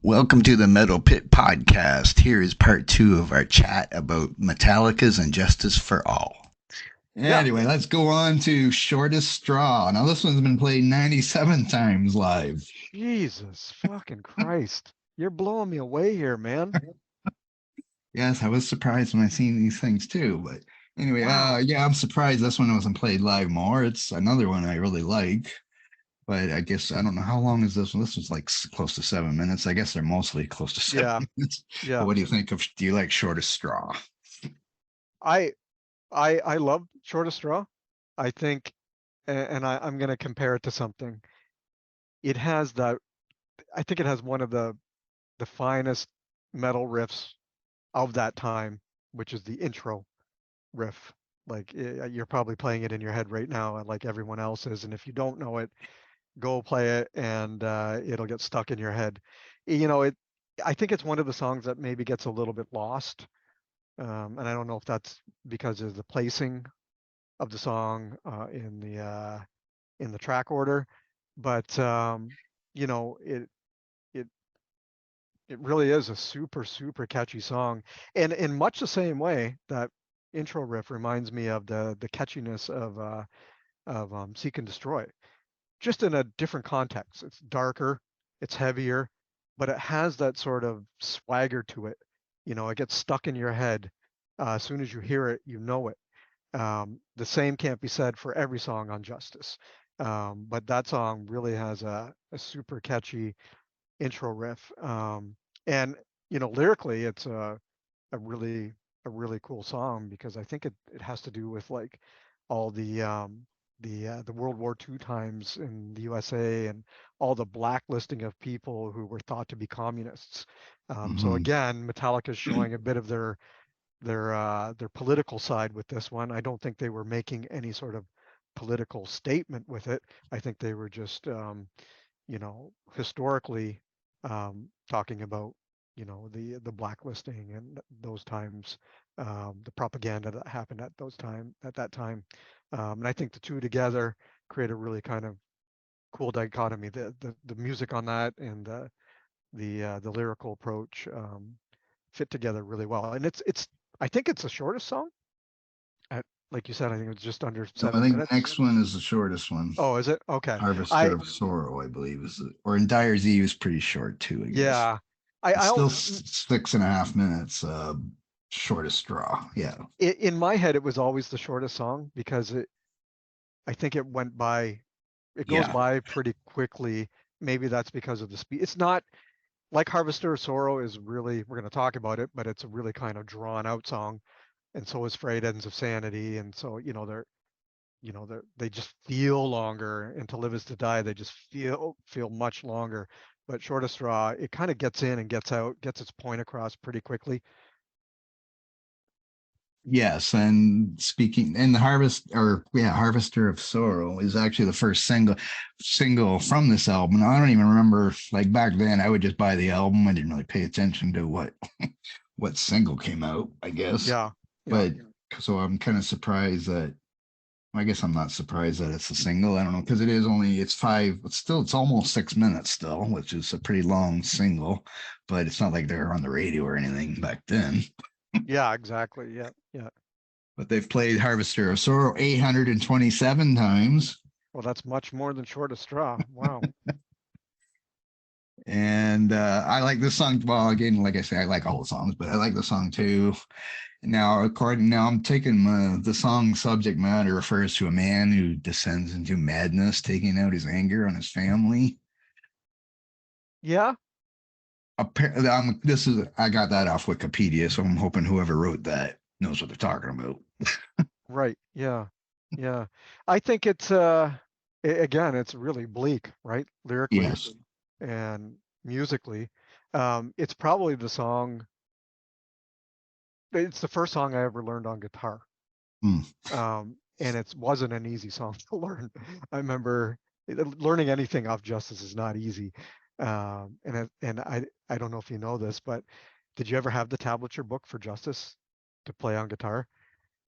Welcome to the Metal Pit Podcast. Here is part two of our chat about Metallica's and Justice for All. Yeah. Anyway, let's go on to Shortest Straw. Now, this one's been played 97 times live. Jesus fucking Christ. You're blowing me away here, man. Yes, I was surprised when I seen these things too. But anyway, Wow. yeah, I'm surprised this one wasn't played live more. It's another one I really like. But I guess I don't know how long is this one. This was like close to 7 minutes. I guess they're mostly close to seven Yeah. minutes. But Yeah. what do you think of? Do you like Shortest Straw? I I love Shortest Straw. I think and I'm gonna compare it to something. It has that I think it has one of the finest metal riffs of that time, which is the intro riff. Like you're probably playing it in your head right now, and like everyone else is. And if you don't know it, go play it and it'll get stuck in your head. It I think it's one of the songs that maybe gets a little bit lost. And I don't know if that's because of the placing of the song in the track order, but you know it it really is a super catchy song, and in much the same way that intro riff reminds me of the catchiness of Seek and Destroy, just in a different context. It's darker, it's heavier, but it has that sort of swagger to it. It gets stuck in your head. As soon as you hear it, you know it. The same can't be said for every song on Justice. But that song really has a super catchy intro riff. And lyrically, it's a really a really cool song because I think it has to do with like all the World War II times in the USA and all the blacklisting of people who were thought to be communists. So Mm-hmm. again, Metallica's showing a bit of their political side with this one. I don't think they were making any sort of political statement with it. I think they were just historically talking about the blacklisting and those times, the propaganda that happened at that time, and I think the two together create a really kind of cool dichotomy. The music on that and the lyrical approach fit together really well, and it's I think it's the shortest song. At, like you said, I think it was just under No, I seven think the minutes. next one is the shortest one. Oh, is it? Okay. Harvester I of Sorrow, I believe, is it? Or in Dyer's Eve is pretty short too, I guess. Yeah. I It's still don't 6.5 minutes. Shortest straw. Yeah. in my head it was always the shortest song because I think it goes Yeah. by pretty quickly. Maybe that's because of the speed. It's not like Harvester of Sorrow is really, we're going to talk about it, but it's a really kind of drawn out song. And so is Frayed Ends of Sanity. And so, they just feel longer. And To Live Is to Die, they just feel much longer. But Shortest Straw, it kind of gets in and gets out, gets its point across pretty quickly. Yes, and speaking and the Harvester of Sorrow is actually the first single from this album. I don't even remember, like back then I would just buy the album. I didn't really pay attention to what single came out, I guess. Yeah. Yeah. But so I'm kind of surprised that I guess I'm not surprised that it's a single. I don't know because it's five. It's almost 6 minutes still, which is a pretty long single. But it's not like they're on the radio or anything back then. Yeah, exactly. Yeah. Yeah. But they've played Harvester of Sorrow 827 times, Well, that's much more than Shortest Straw. Wow. and I like this song. Well, again, like I say, I like all the songs, but I like the song too. Now, I'm taking the song subject matter refers to a man who descends into madness, taking out his anger on his family. Yeah. This is I got that off Wikipedia, so I'm hoping whoever wrote that knows what they're talking about. Right. Yeah. Yeah. I think again, it's really bleak, right? Lyrically Yes. and musically. It's probably it's the first song I ever learned on guitar. Mm. And it wasn't an easy song to learn. I remember learning anything off Justice is not easy. And I don't know if you know this, but did you ever have the tablature book for Justice to play on guitar?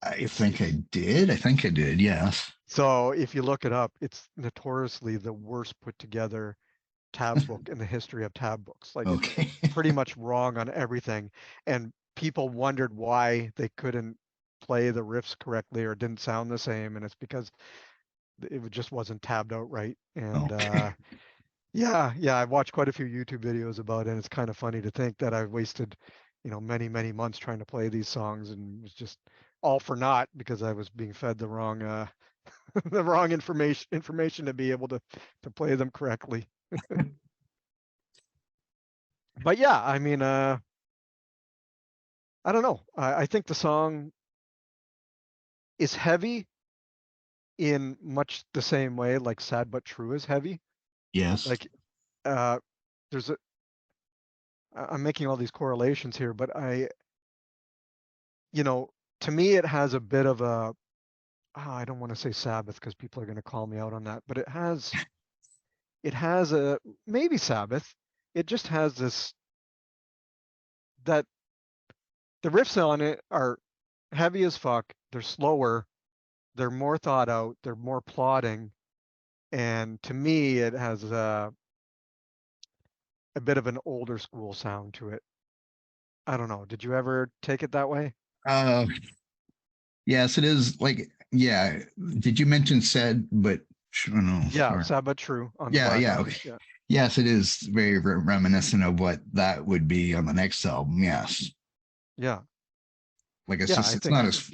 I It's think I did. I think I did. Yes. So if you look it up, it's notoriously the worst put together tab book in the history of tab books. Like it's Okay. pretty much wrong on everything. And people wondered why they couldn't play the riffs correctly or didn't sound the same. And it's because it just wasn't tabbed out right. And Okay. yeah, I've watched quite a few YouTube videos about it. And it's kind of funny to think that I've wasted, many months trying to play these songs, and it was just all for naught because I was being fed the wrong the wrong information to be able to play them correctly. But yeah, I mean, I don't know. I think the song is heavy in much the same way like Sad But True is heavy. Yes. Like uh there's a I'm making all these correlations here, but you know, to me it has a bit of a I don't want to say Sabbath because people are going to call me out on that, but it has a maybe Sabbath. It just has this that the riffs on it are heavy as fuck. They're slower. They're more thought out. They're more plotting. And to me, it has a bit of an older school sound to it. I don't know. Did you ever take it that way? Uh, yes, it is like, yeah. Did you mention said, but no, Yeah, or sad but true on the yeah, Black yeah. Album. Okay. Yeah, Yes, it is very reminiscent of what that would be on the next album. Yes. yeah, Like yeah. I it's think not as,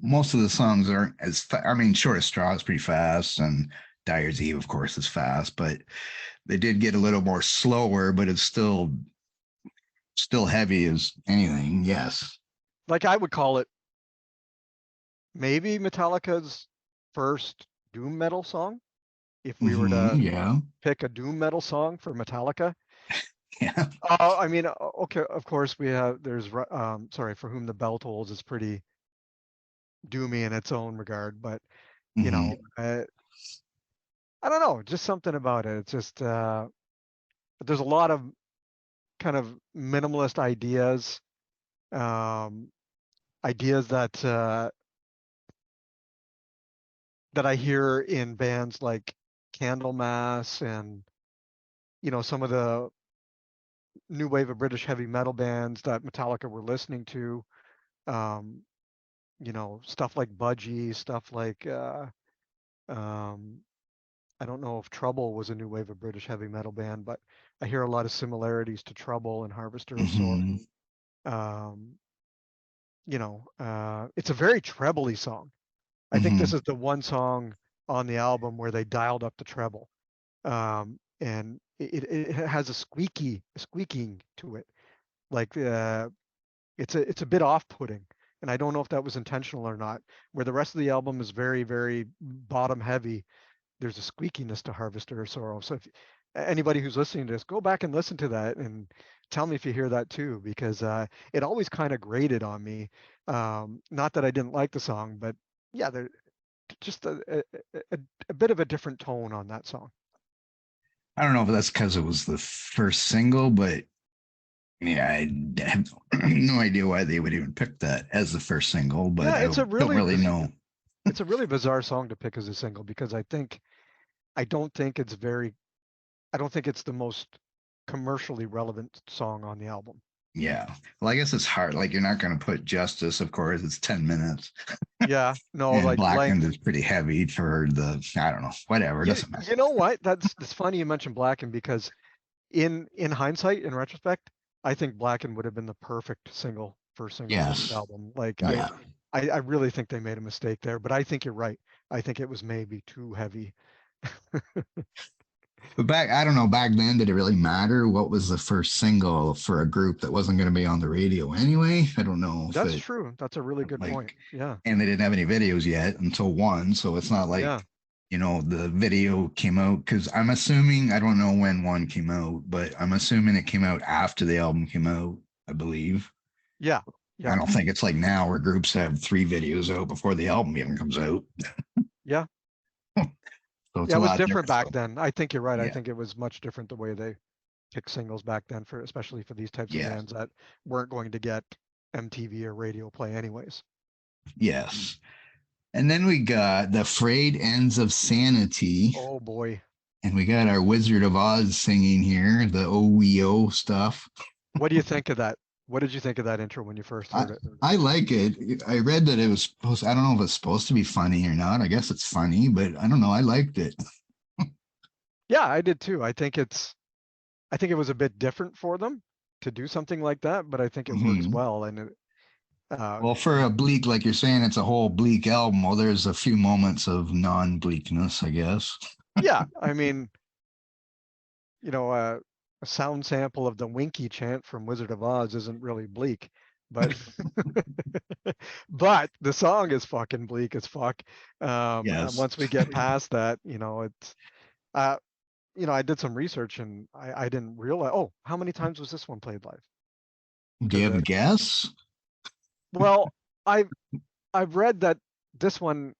most of the songs aren't as, I mean, Short of Straw is pretty fast and Dyer's Eve, of course, is fast, but they did get a little more slower, but it's still heavy as anything. Yes. like I would call it maybe Metallica's first doom metal song. If we were to Yeah. pick a doom metal song for Metallica, Yeah. I mean, okay, of course we have. Sorry, For Whom the Bell Tolls is pretty doomy in its own regard, but you hmm know, I don't know, just something about it. It's just there's a lot of kind of minimalist ideas, um, ideas that I hear in bands like Candlemass and some of the new wave of British heavy metal bands that Metallica were listening to. Um, stuff like Budgie, stuff like um, I don't know if Trouble was a new wave of British heavy metal band, but I hear a lot of similarities to Trouble and Harvester of Sorrow. hmm Um, it's a very trebly song. I think hmm this is the one song on the album where they dialed up the treble, and it has a squeaking to it. Like it's a bit off-putting, and I don't know if that was intentional or not. Where the rest of the album is very very bottom heavy, there's a squeakiness to Harvester of Sorrow. So if anybody who's listening to this, go back and listen to that and tell me if you hear that too, because it always kind of grated on me. Not that I didn't like the song, but yeah, there just a bit of a different tone on that song. I don't know if that's because it was the first single, but yeah, I have no idea why they would even pick that as the first single, but Yeah, I don't really know. it's a really bizarre song to pick as a single because I don't think it's very I don't think it's the most commercially relevant song on the album. Yeah. Well, I guess it's hard. Like you're not going to put Justice, of course, it's 10 minutes. Yeah, no, And like Blackened length. is pretty heavy for the, I don't know, whatever. It You doesn't matter. you know what? That's funny you mentioned Blacken because in hindsight, in retrospect, I think Blacken would have been the perfect first single for this Yes. album. Like Yeah. I really think they made a mistake there, but I think you're right. I think it was maybe too heavy. But I don't know, back then, did it really matter what was the first single for a group that wasn't going to be on the radio anyway? I don't know if That's it, true. That's a really good point. like, Yeah. and they didn't have any videos yet until one. So it's not Yeah. like, the video came out because I'm assuming, I don't know when one came out, but I'm assuming it came out after the album came out, I believe. Yeah. I Yeah. don't think it's like now where groups have three videos out before the album even comes out. Yeah. So it's Yeah, a it was lot different different. back So then. I think you're right. I yeah, think it was much different the way they picked singles back then for especially for these types of yeah, bands that weren't going to get MTV or radio play anyways. yes. And then we got the frayed ends of sanity. Oh boy. And we got our Wizard of Oz singing here, the OEO stuff. What do you think of that? What did you think of that intro when you first I heard it? I like it. I read that it was supposed. I don't know if it's supposed to be funny or not. I guess it's funny, but I don't know. I liked it. Yeah, I did too. I think it was a bit different for them to do something like that, but I think it works Mhm. well. And Well, for a bleak, like you're saying, it's a whole bleak album. Well, there's a few moments of non-bleakness, I guess. yeah, I mean, you know, a sound sample of the Winky chant from Wizard of Oz isn't really bleak, but but the song is fucking bleak as fuck. And Yes. once we get past that, it's uh, I did some research and I didn't realize. Oh, how many times was this one played live? Do you Because have a guess? well, I've I've read that this one,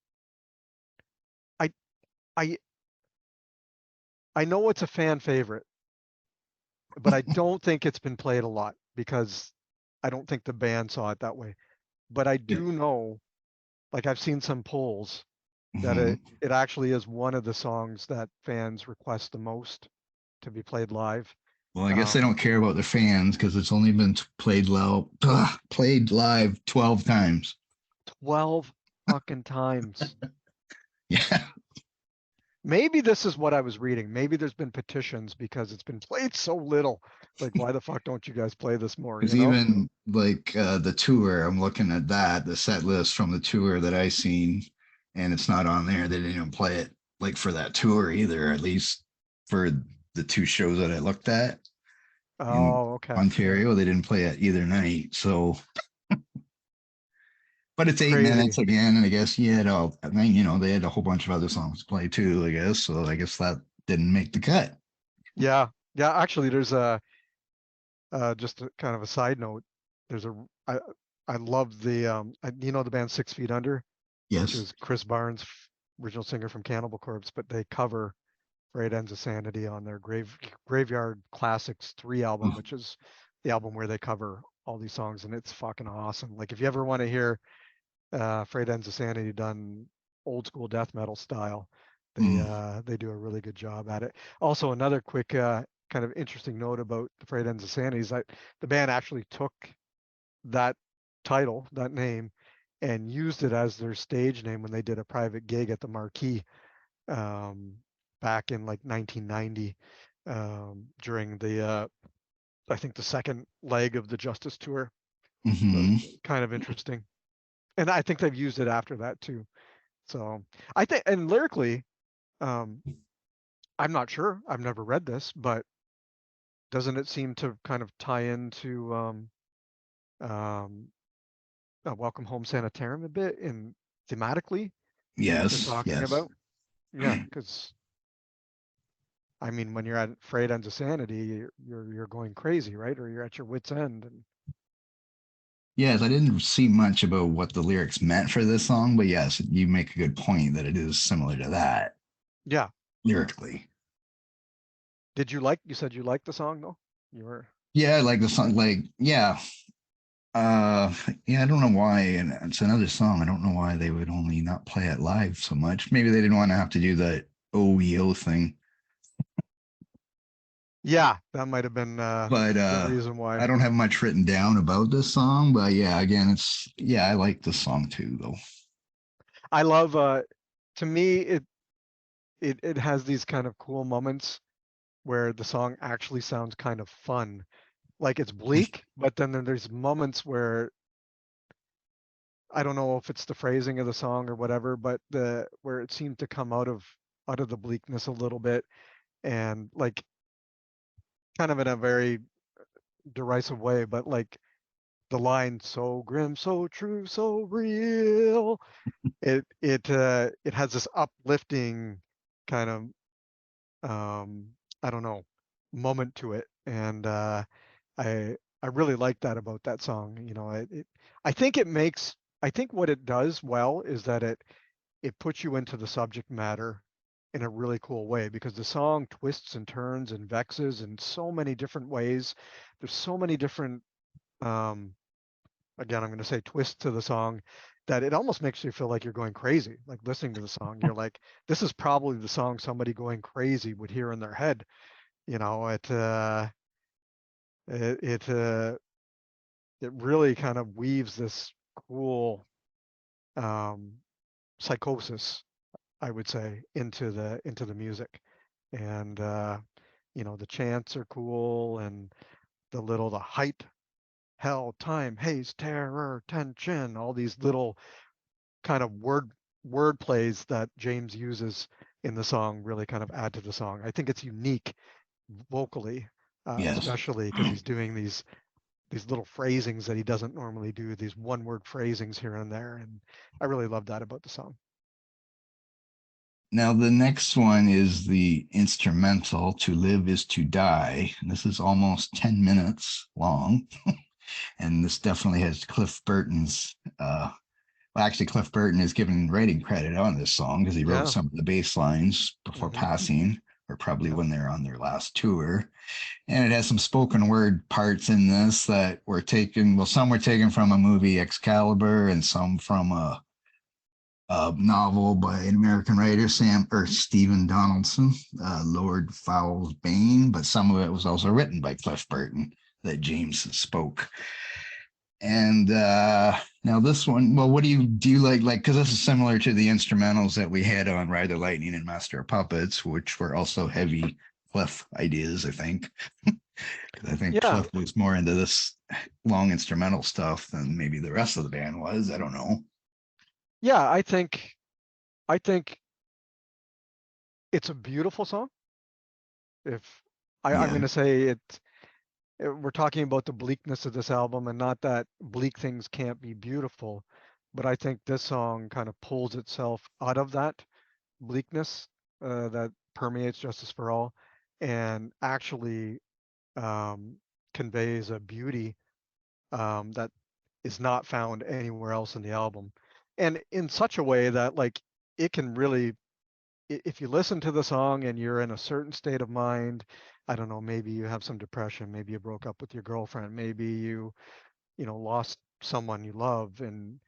I I I know it's a fan favorite, but I don't think it's been played a lot because I don't think the band saw it that way. But I Yeah. do know, like I've seen some polls that it Mhm. it actually is one of the songs that fans request the most to be played live. Well, I guess they Um, don't care about their fans because it's only been played loud, played live 12 times. 12 fucking times. Yeah, Maybe this is what I was reading. Maybe there's been petitions because it's been played so little. Like, why the fuck don't you guys play this more, because even like the tour, I'm looking at that, the set list from the tour that I seen, and it's not on there. They didn't even play it like for that tour either, at least for the two shows that I looked at in Oh, okay. Ontario. They didn't play it either night. So, but it's eight Crazy. minutes again, and I guess yeah, I mean, they had a whole bunch of other songs to play too. I guess so. I guess that didn't make the cut. Yeah. Yeah, actually there's a just a kind of a side note. There's a I I love the the band 6 Feet Under, which Yes. is Chris Barnes, original singer from Cannibal Corpse, but they cover Great Ends of Sanity on their Graveyard Classics 3 album, which is the album where they cover all these songs, and it's fucking awesome. Like if you ever want to hear Freight Ends of Sanity done old school death metal style, Mm, they do a really good job at it. Also, another quick kind of interesting note about the Freight Ends of Sanity is that the band actually took that title, that name, and used it as their stage name when they did a private gig at the Marquee um, back in like 1990 during I think the second leg of the Justice Tour. So it's hmm kind of interesting. And I think they've used it after that too. So I think, and lyrically, um, I'm not sure. I've never read this, but doesn't it seem to kind of tie into um, Welcome Home Sanitarium a bit in thematically what they're Yes. talking Yes. about? Yeah, because I mean, when you're at frayed ends of sanity, you're going crazy, right? Or you're at your wits' end. And Yes, I didn't see much about what the lyrics meant for this song, but yes, you make a good point that it is similar to that yeah, lyrically. you said you liked the song though? You were, Yeah, I like the song. Like, yeah, uh, yeah. I don't know why, and it's another song. I don't know why they would only not play it live so much. Maybe they didn't want to have to do that OEO thing. yeah, that might have been But the reason why. I don't have much written down about this song. But yeah, again, I like the song too, though. I love, to me, it has these kind of cool moments where the song actually sounds kind of fun. Like it's bleak, but then there's moments where I don't know if it's the phrasing of the song or whatever, but the where it seemed to come out of the bleakness a little bit and like kind of in a very derisive way, but like the line "so grim, so true, so real." It has this uplifting kind of I don't know moment to it, and I really like that about that song. I think it makes I think what it does well is that it puts you into the subject matter in a really cool way because the song twists and turns and vexes in so many different ways. There's so many different um again, I'm going to say twists to the song that it almost makes you feel like you're going crazy, like listening to the song. You're like, this is probably the song somebody going crazy would hear in their head. You know, it it uh, it really kind of weaves this cool um, psychosis, I would say, into the music, and you know, the chants are cool, and the hype, hell, time, haste, terror, tension, all these little kind of word plays that James uses in the song really kind of add to the song. I think it's unique vocally, Yes. especially because he's doing these little phrasings that he doesn't normally do, these one word phrasings here and there, and I really love that about the song. Now, the next one is the instrumental, To Live is to Die. And this is almost 10 minutes long. And this definitely has Cliff Burton's, well, actually, Cliff Burton is given writing credit on this song because he wrote Yeah. some of the bass lines before Hmm. passing, or probably Yeah. when they're on their last tour. And it has some spoken word parts in this that were taken, well, some were taken from a movie Excalibur and some from a novel by an American writer, Sam or Stephen Donaldson, Lord Fowl's Bane, but some of it was also written by Cliff Burton that James spoke. And now this one, well, what do you like? Because this is similar to the instrumentals that we had on Ride the Lightning and Master of Puppets, which were also heavy Cliff ideas, I think. Because I think Yeah. Cliff was more into this long instrumental stuff than maybe the rest of the band was. I don't know. Yeah. I think it's a beautiful song. If I'm Yeah. going to say we're talking about the bleakness of this album, and not that bleak things can't be beautiful, but I think this song kind of pulls itself out of that bleakness that permeates Justice for All, and actually um, conveys a beauty that is not found anywhere else in the album, and in such a way that like it can really, if you listen to the song and you're in a certain state of mind, I don't know, maybe you have some depression, maybe you broke up with your girlfriend, maybe you know, lost someone you love, and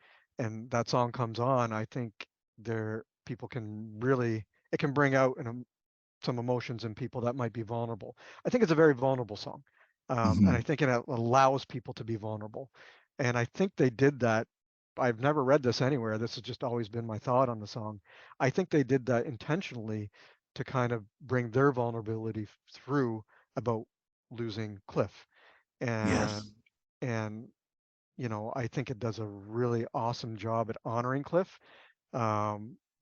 that song comes on, I think there people can really, it can bring out some emotions in people that might be vulnerable. I think it's a very vulnerable song. And I Hmm. think it allows people to be vulnerable. And I think they did that. I've never read this anywhere. This has just always been my thought on the song. I think they did that intentionally to kind of bring their vulnerability through about losing Cliff. And Yes. and you know, I think it does a really awesome job at honoring Cliff.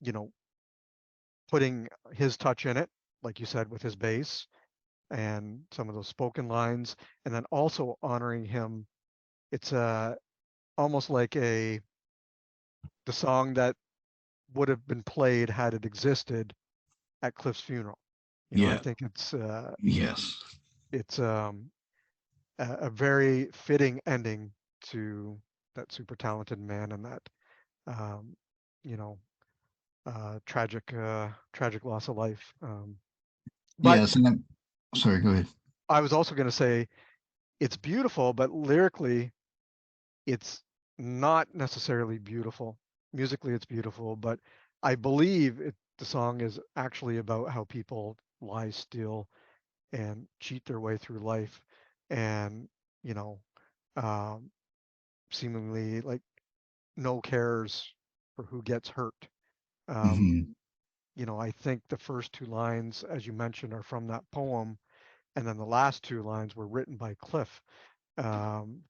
You know, putting his touch in it, like you said, with his bass and some of those spoken lines, and then also honoring him. It's almost like a the song that would have been played had it existed at Cliff's funeral. You know, I Yeah. think Yes. it's a very fitting ending to that super talented man and that um, you know, tragic loss of life. But Yes. And then, sorry, go ahead. I was also going to say it's beautiful, but lyrically it's not necessarily beautiful. Musically, it's beautiful, but I believe the song is actually about how people lie still and cheat their way through life, and you know, um, seemingly like no cares for who gets hurt. Um, Hmm. you know, I think the first two lines, as you mentioned, are from that poem, and then the last two lines were written by Cliff. Um,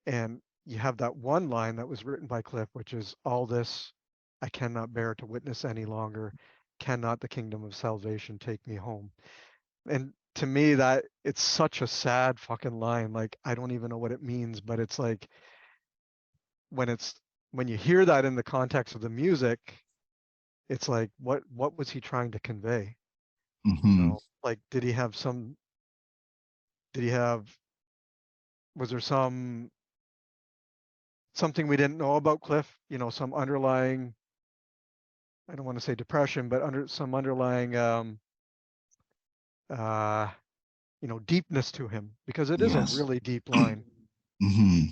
And you have that one line that was written by Cliff, which is, all this I cannot bear to witness any longer. Cannot the kingdom of salvation take me home? And to me, that it's such a sad fucking line. Like, I don't even know what it means, but it's like when it's when you hear that in the context of the music, it's like, what was he trying to convey? You Hmm. know, like did he have was there something we didn't know about Cliff? You know, some underlying, I don't want to say depression, but under some underlying, uh, you know, deepness to him, because it is a Yes. really deep line. Hmm.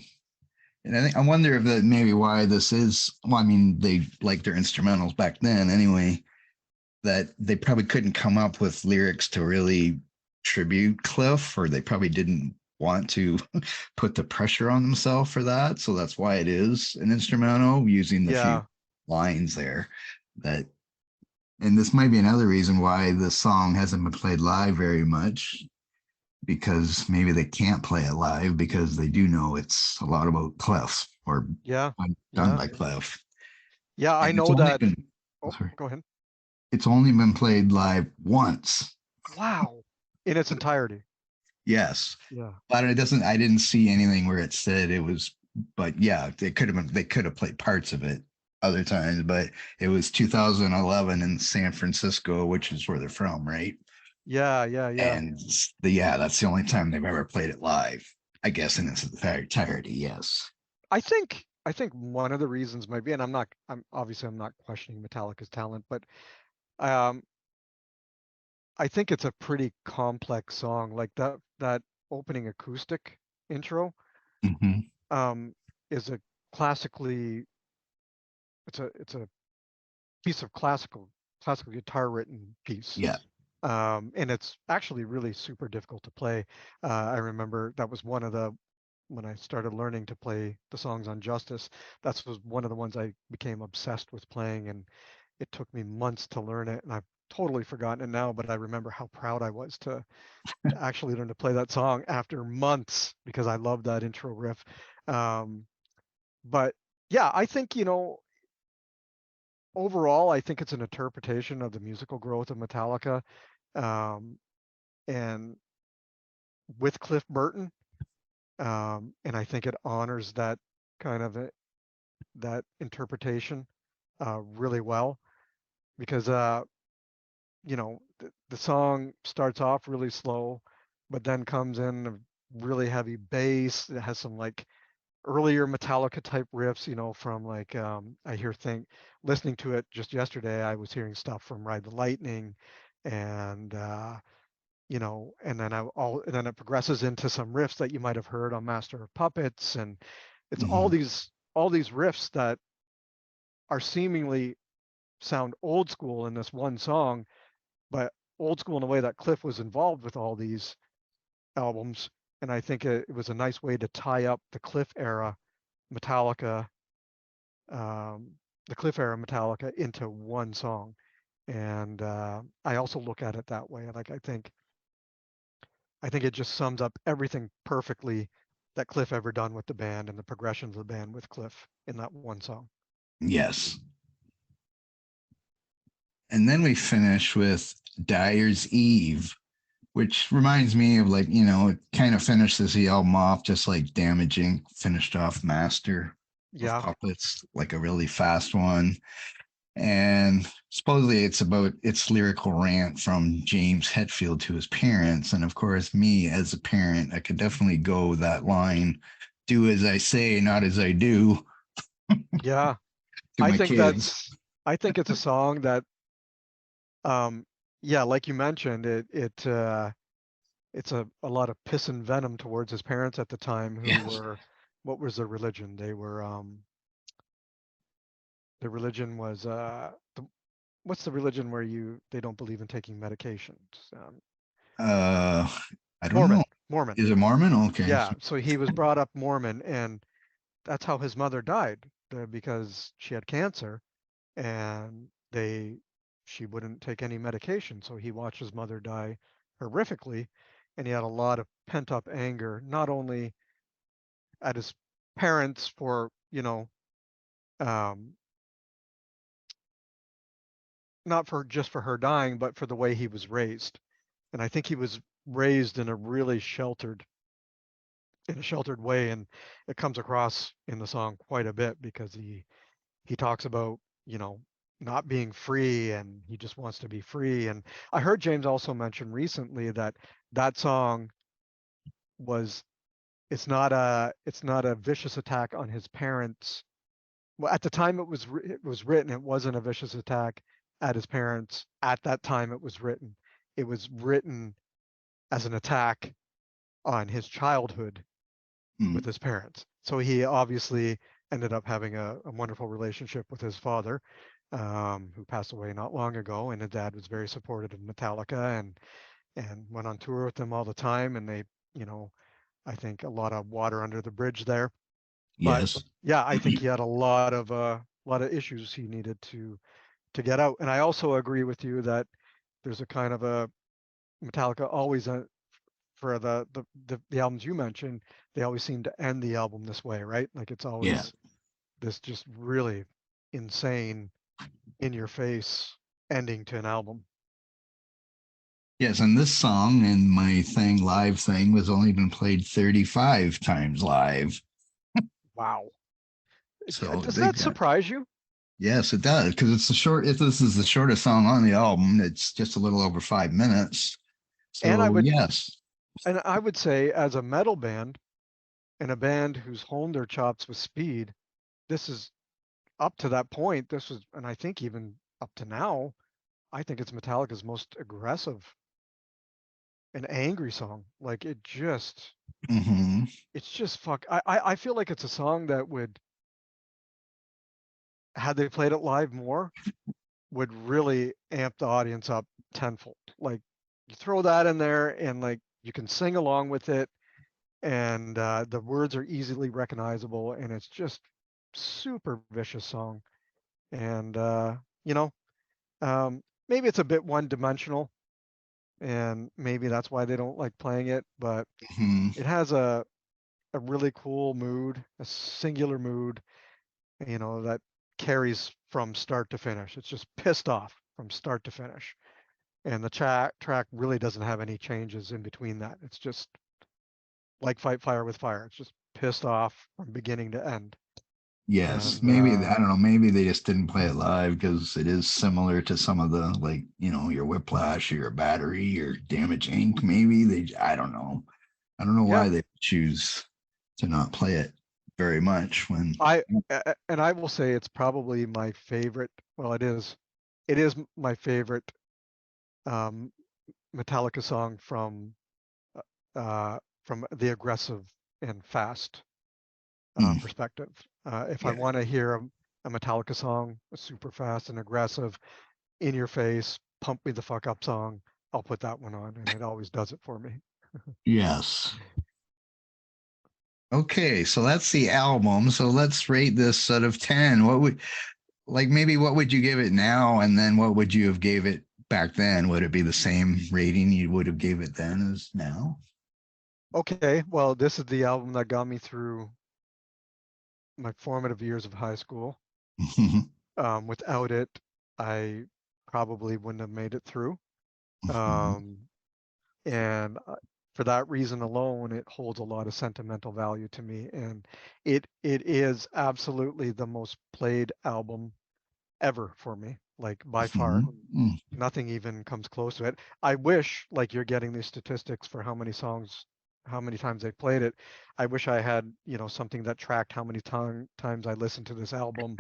And I think I wonder if that maybe why this is. Well, I mean, they like their instrumentals back then anyway. That they probably couldn't come up with lyrics to really tribute Cliff, or they probably didn't want to put the pressure on themselves for that. So that's why it is an instrumental using the few Yeah, lines there. That and this might be another reason why this song hasn't been played live very much because maybe they can't play it live because they do know it's a lot about Cliff or yeah, done yeah, by Cliff. yeah. I And know that. Oh, go ahead. it's only been played live once. Wow, in its entirety. Yes. Yeah, But it doesn't I didn't see anything where it said it was but yeah, they could have played parts of it other times, but it was 2011 in San Francisco, which is where they're from, right? yeah, yeah, yeah. And yeah, that's the only time they've ever played it live. I guess in its entirety, yes. I think one of the reasons might be, and I'm not questioning Metallica's talent, but um, I think it's a pretty complex song. Like that opening acoustic intro Mm-hmm. um, is a classically it's a piece of classical guitar written piece. Yeah. And it's actually really super difficult to play. I remember that was one of the when I started learning to play the songs on Justice, that was one of the ones I became obsessed with playing, and it took me months to learn it, and I've totally forgotten it now, but I remember how proud I was to actually learn to play that song after months because I love that intro riff. Um, but yeah, I think, overall, I think it's an interpretation of the musical growth of Metallica, um, and with Cliff Burton, and I think it honors that kind of that interpretation really well because the song starts off really slow, but then comes in a really heavy bass. It has some like earlier Metallica type riffs, from like I hear think listening to it just yesterday, I was hearing stuff from Ride the Lightning and and then it progresses into some riffs that you might have heard on Master of Puppets, and it's Mm-hmm. all these riffs that are seemingly sound old school in this one song, but old school in a way that Cliff was involved with all these albums. And I think it was a nice way to tie up Metallica, um, the Cliff era Metallica into one song. And I also look at it that way. Like I think it just sums up everything perfectly that Cliff ever done with the band and the progressions of the band with Cliff in that one song. Yes. And then we finish with Dyer's Eve, which reminds me of like, it kind of finishes the album off just like Damaging finished off Master of Yeah, Puppets, like a really fast one. And supposedly it's about its lyrical rant from James Hetfield to his parents. And of course, me as a parent, I could definitely go that line, do as I say, not as I do yeah. to I my think kids. that's I think it's a song that um yeah, like you mentioned, it's a lot of piss and venom towards his parents at the time who Yes. were what was their religion? Their religion was what's the religion where they don't believe in taking medications? Uh, I don't know. Mormon. Is it Mormon? Okay. Yeah, so he was brought up Mormon, and that's how his mother died because she had cancer, and she wouldn't take any medication, so he watched his mother die horrifically, and he had a lot of pent up anger, not only at his parents for um, not for just for her dying, but for the way he was raised. And I think he was raised in a really sheltered way, and it comes across in the song quite a bit because he talks about you know not being free, and he just wants to be free. And I heard James also mention recently that that song was it's not a vicious attack on his parents. Well, at the time it was written, it wasn't a vicious attack at his parents. At that time it was written as an attack on his childhood with his parents. So he obviously ended up having a wonderful relationship with his father, who passed away not long ago. And his dad was very supportive of Metallica and went on tour with them all the time. And they, you know, I think a lot of water under the bridge there. But Yes. yeah, I think he had a lot of issues he needed to get out. And I also agree with you that there's a kind of a Metallica always for the albums you mentioned, they always seem to end the album this way, right? Like it's Yeah. always this just really insane, in your face ending to an album. Yes, and this song and my thing, live thing, was only been played 35 times live. Wow. So Does they that got, surprise you? yes, it does, because it's the short, this is the shortest song on the album. It's just a little over 5 minutes. And So, yes. I would say as a metal band and a band who's honed their chops with speed, this is up to that point. This was, and I think even up to now, I think it's Metallica's most aggressive and angry song. Like Hmm. it's just fuck. I feel like it's a song that would, had they played it live more, would really amp the audience up tenfold. Like you throw that in there and like you can sing along with it, and the words are easily recognizable, and it's just super vicious song. And you know, maybe it's a bit one dimensional, and maybe that's why they don't like playing it. But Hmm. it has a really cool mood, a singular mood, that carries from start to finish. It's just pissed off from start to finish. And the track really doesn't have any changes in between that. It's just like Fight Fire with Fire. It's just pissed off from beginning to end. Yes, And maybe I don't know. Maybe they just didn't play it live because it is similar to some of the like your Whiplash, or your Battery, or Damage Inc. Maybe they. I don't know. I don't know yeah, why they choose to not play it very much when. and I will say it's probably my favorite. Well, it is my favorite um, Metallica song from the aggressive and fast Mm, perspective. If I yeah. want to hear a Metallica song, a super fast and aggressive, in your face, pump me the fuck up song, I'll put that one on, and it always does it for me. Yes. Okay, so that's the album. So let's rate this out of 10. What would maybe what would you give it now, and then what would you have gave it back then? Would it be the same rating you would have gave it then as now? Okay, well, this is the album that got me through my formative years of high school. Without it, I probably wouldn't have made it through. Um, and for that reason alone, it holds a lot of sentimental value to me, and it is absolutely the most played album ever for me, like by far. Nothing even comes close to it. I wish, like you're getting these statistics for how many songs, how many times they played it. I wish I had, something that tracked how many times I listened to this album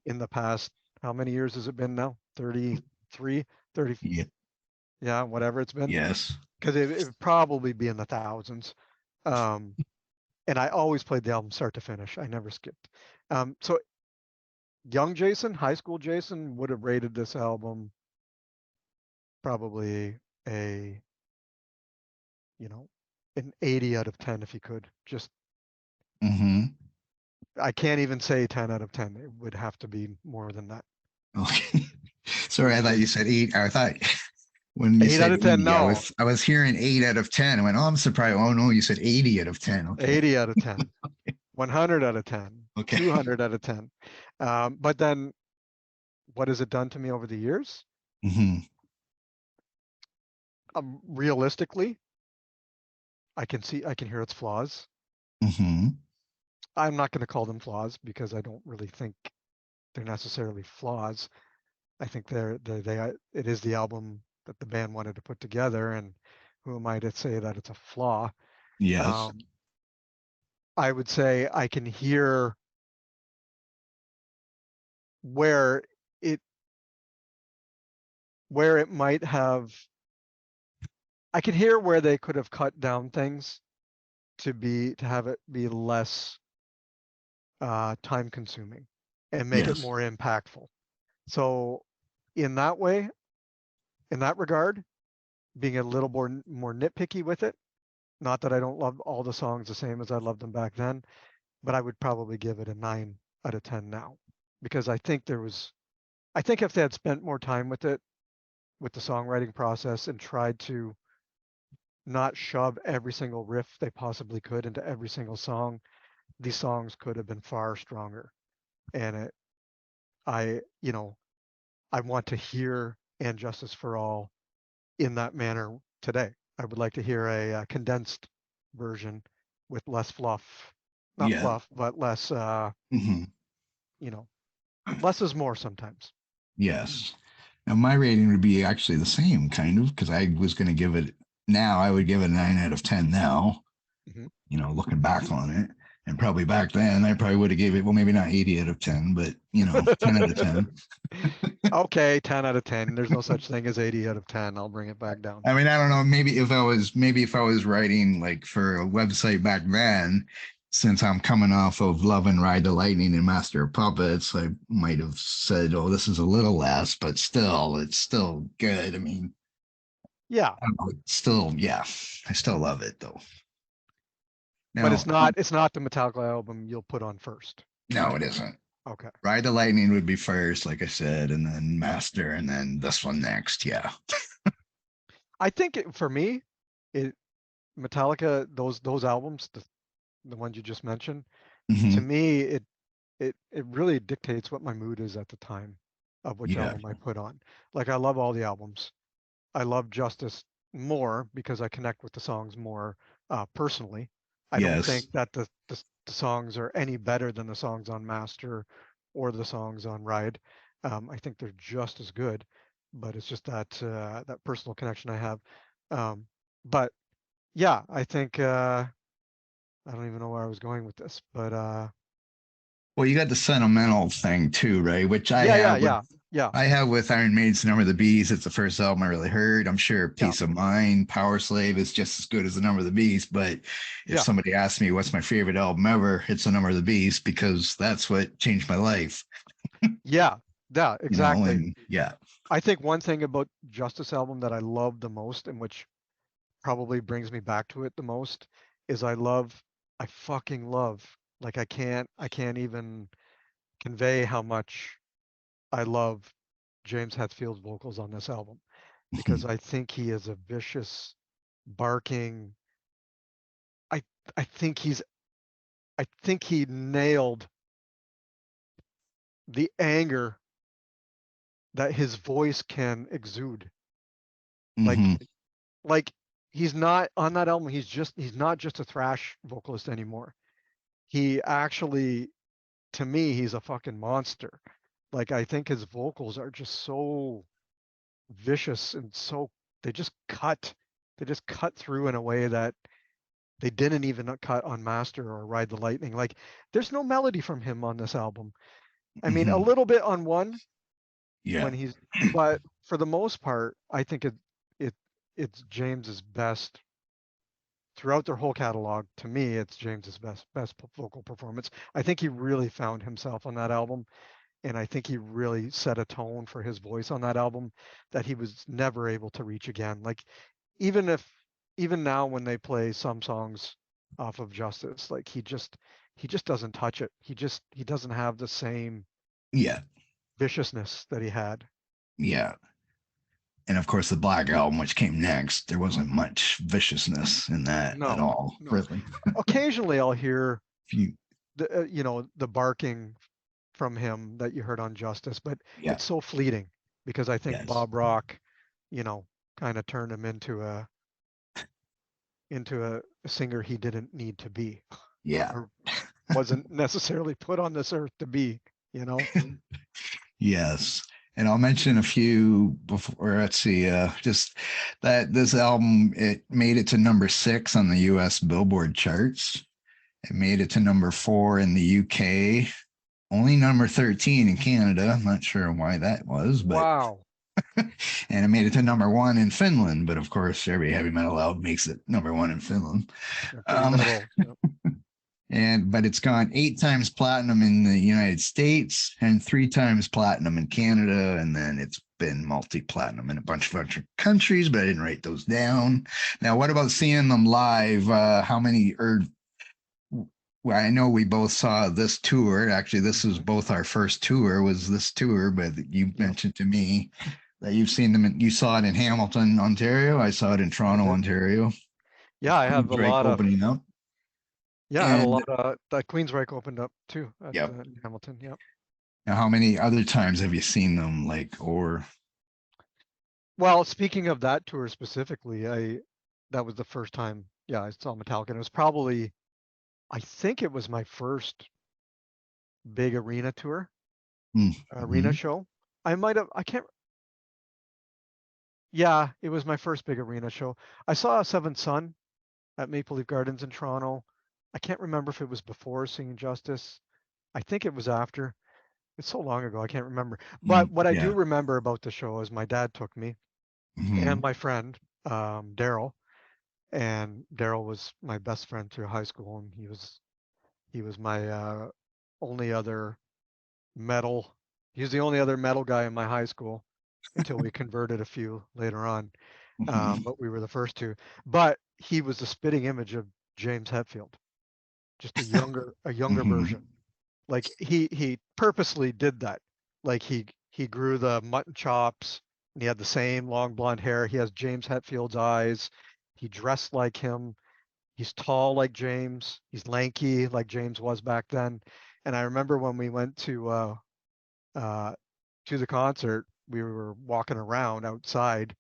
in the past. How many years has it been now? 33, 30, Yeah. yeah, whatever it's been. Yes. Because it would probably be in the thousands. Um, and I always played the album start to finish. I never skipped. So young Jason, high school Jason would have rated this album probably a you know, an 80 out of 10 if you could. Just, Hmm. I can't even say 10 out of 10. It would have to be more than that. Okay. Sorry, I thought you said eight. I thought when you 8 out said of 10, 80, I no. was I was hearing 8 out of 10. I went, oh, I'm surprised. Oh no, you said 80 out of 10. Okay. 80 out of 10, 100 out of 10, Okay. 200 out of 10. But then what has it done to me over the years? Hmm. Realistically, I can hear its flaws. Hmm. I'm not going to call them flaws because I don't really think they're necessarily flaws. I think it is the album that the band wanted to put together, and who am I to say that it's a flaw? Yes. Um, I would say I can hear where it where it might have. I can hear where they could have cut down things to have it be less time consuming and make it Yes. more impactful. So in that way, in that regard, being a little more nitpicky with it, not that I don't love all the songs the same as I loved them back then, but I would probably give it a 9 out of 10 now because I think if they had spent more time with it, with the songwriting process and tried to not shove every single riff they possibly could into every single song, these songs could have been far stronger. And I, you know, I want to hear "And Justice for All" in that manner today. I would like to hear a condensed version with less fluff, not Yeah. fluff, but less, Hmm. you know, less is more sometimes. Yes. Now my rating would be actually the same kind of because I was going to give it now. I would give it a 9 out of 10 now. Mhm. Looking back on it, and probably back then I probably would have gave it well maybe not 80 out of 10, but 10 out of 10. Okay, 10 out of 10. There's no such thing as 80 out of 10. I'll bring it back down. I mean, I don't know. Maybe if I was writing like for a website back then, since I'm coming off of Love and Ride the Lightning and Master of Puppets, I might have said, "Oh, this is a little less," but still, it's still good. I mean, Yeah, I don't know, it's still, yeah, I still love it though. but Now, it's not the Metallica album you'll put on first. no, it isn't. Okay. Ride the Lightning would be first, like I said, and then Master, and then this one next. Yeah. I think for me, it Metallica, those albums, the ones you just mentioned, to Hmm. me it really dictates what my mood is at the time of which Yeah. album I put on. Like I love all the albums. I love Justice more because I connect with the songs more personally. I don't think Yes. that the songs are any better than the songs on Master or the songs on Ride. I think they're just as good, but it's just that that personal connection I have. Um, but yeah, I think I don't even know where I was going with this, but Well, you got the sentimental thing too, right? Which I yeah, yeah, have with yeah, yeah, I have with Iron Maiden's Number of the Beast. It's the first album I really heard. I'm sure yeah, Peace of Mind, Power Slave is just as good as the Number of the Beast. But if yeah, somebody asks me what's my favorite album ever, it's the Number of the Beast because that's what changed my life. yeah, yeah, exactly. And yeah. I think one thing about Justice album that I love the most and which probably brings me back to it the most is I fucking love, like I can't even convey how much I love James Hetfield's vocals on this album because I think he is a vicious, barking. I I think he's I think he nailed the anger that his voice can exude. Like Hmm. like he's not on that album, he's not just a thrash vocalist anymore. He actually, to me, he's a fucking monster. Like I think his vocals are just so vicious and so they just cut they just cut through in a way that they didn't even cut on Master or Ride the Lightning. Like there's no melody from him on this album. I mean, a Hmm. little bit on one Yeah. when he's, but for the most part, I think it it's James's best throughout their whole catalog. To me, it's James's best vocal performance. I think he really found himself on that album, and I think he really set a tone for his voice on that album that he was never able to reach again. Like even if even now when they play some songs off of Justice, like he just doesn't touch it. He doesn't have the same Yeah. viciousness that he had. Yeah. And of course, the Black Album, which came next, there wasn't much viciousness in that at No, all, no. really. Occasionally I'll hear Few. the the barking from him that you heard on Justice, but Yeah. it's so fleeting because I think Yes. Bob Rock, you know, kind of turned him into a singer he didn't need to be Yeah. or wasn't necessarily put on this earth to be, you know. Yes. And I'll mention a few before. Let's see. Just that this album it made it to number 6 on the U.S. Billboard charts. It made it to number 4 in the UK. Only number 13 in Canada. I'm not sure why that was, but Wow. and it made it to number one in Finland. But of course, every heavy metal album makes it number one in Finland. Yeah, pretty Um, metal. Yeah. and but it's gone 8 times platinum in the United States and 3 times platinum in Canada, and then it's been multi-platinum in a bunch of other countries, but I didn't write those down. Now, what about seeing them live? How many or well, I know we both saw this tour. Actually, this was Mhm. both our first tour was this tour, but you Yep. mentioned to me that you've seen them. You saw it in Hamilton, Ontario. I saw it in I Toronto, did. Ontario. Yeah, I have a Drake lot of. opening up, Yeah, I had a and lot of. That Queensryche opened up too at yep. in Hamilton. Yep. Now, how many other times have you seen them? Like, or Well, speaking of that tour specifically, that was the first time. Yeah, I saw Metallica. And it was probably. I think it was my first big arena tour, arena mm-hmm, show. I might have. I can't. Yeah, it was my first big arena show. I saw Seventh Son at Maple Leaf Gardens in Toronto. I can't remember if it was before Singing Justice. I think it was after. It's so long ago, I can't remember. But what I do yeah, remember about the show is my dad took me and mm-hmm, my friend, Daryl. And Daryl was my best friend through high school, and he was my only other metal. He was the only other metal guy in my high school until we converted a few later on. mm-hmm, But we were the first two. But he was the spitting image of James Hetfield, just a younger mm-hmm, version. Like he purposely did that. Like he grew the mutton chops and he had the same long blonde hair. He has James Hetfield's eyes. He dressed like him. He's tall like James. He's lanky like James was back then. And I remember when we went uh to the concert, we were walking around outside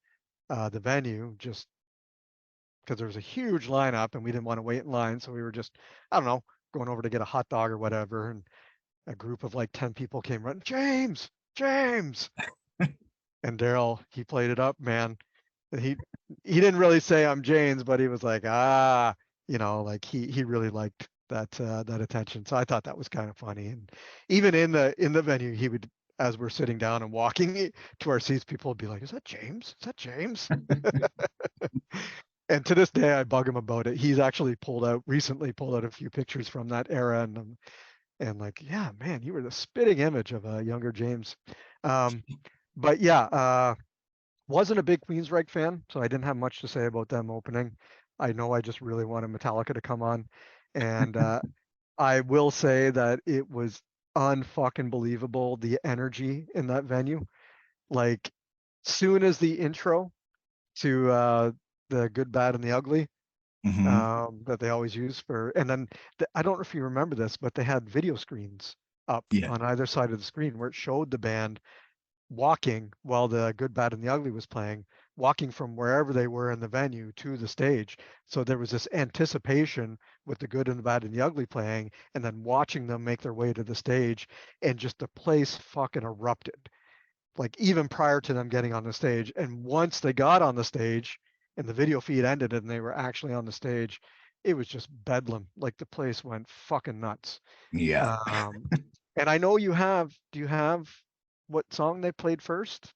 the venue just because there was a huge lineup and we didn't want to wait in line. So we were just, I don't know, going over to get a hot dog or whatever. And a group of like 10 people came running, James, James. And Daryl, he played it up, man. And he didn't really say I'm James, but he was like, like he really liked that attention. So I thought that was kind of funny. And even in the venue, he would, as we're sitting down and walking to our seats, people would be like, "Is that James? Is that James?" And to this day, I bug him about it. He's actually recently pulled out a few pictures from that era, and like, yeah, man, you were the spitting image of a younger James. Um, but yeah, wasn't a big Queensryche fan, so I didn't have much to say about them opening. I know I just really wanted Metallica to come on, and I will say that it was unfucking believable the energy in that venue. Like, soon as the intro to the Good, Bad, and the Ugly mm-hmm, that they always use and then I don't know if you remember this, but they had video screens up yeah, on either side of the screen where it showed the band walking while the Good, Bad, and the Ugly was playing, walking from wherever they were in the venue to the stage. So there was this anticipation with the Good and the Bad and the Ugly playing, and then watching them make their way to the stage, and just the place fucking erupted. Like even prior to them getting on the stage, and once they got on the stage, and the video feed ended, and they were actually on the stage, it was just bedlam. Like the place went fucking nuts. yeah. Um, and I know you have. Do you have what song they played first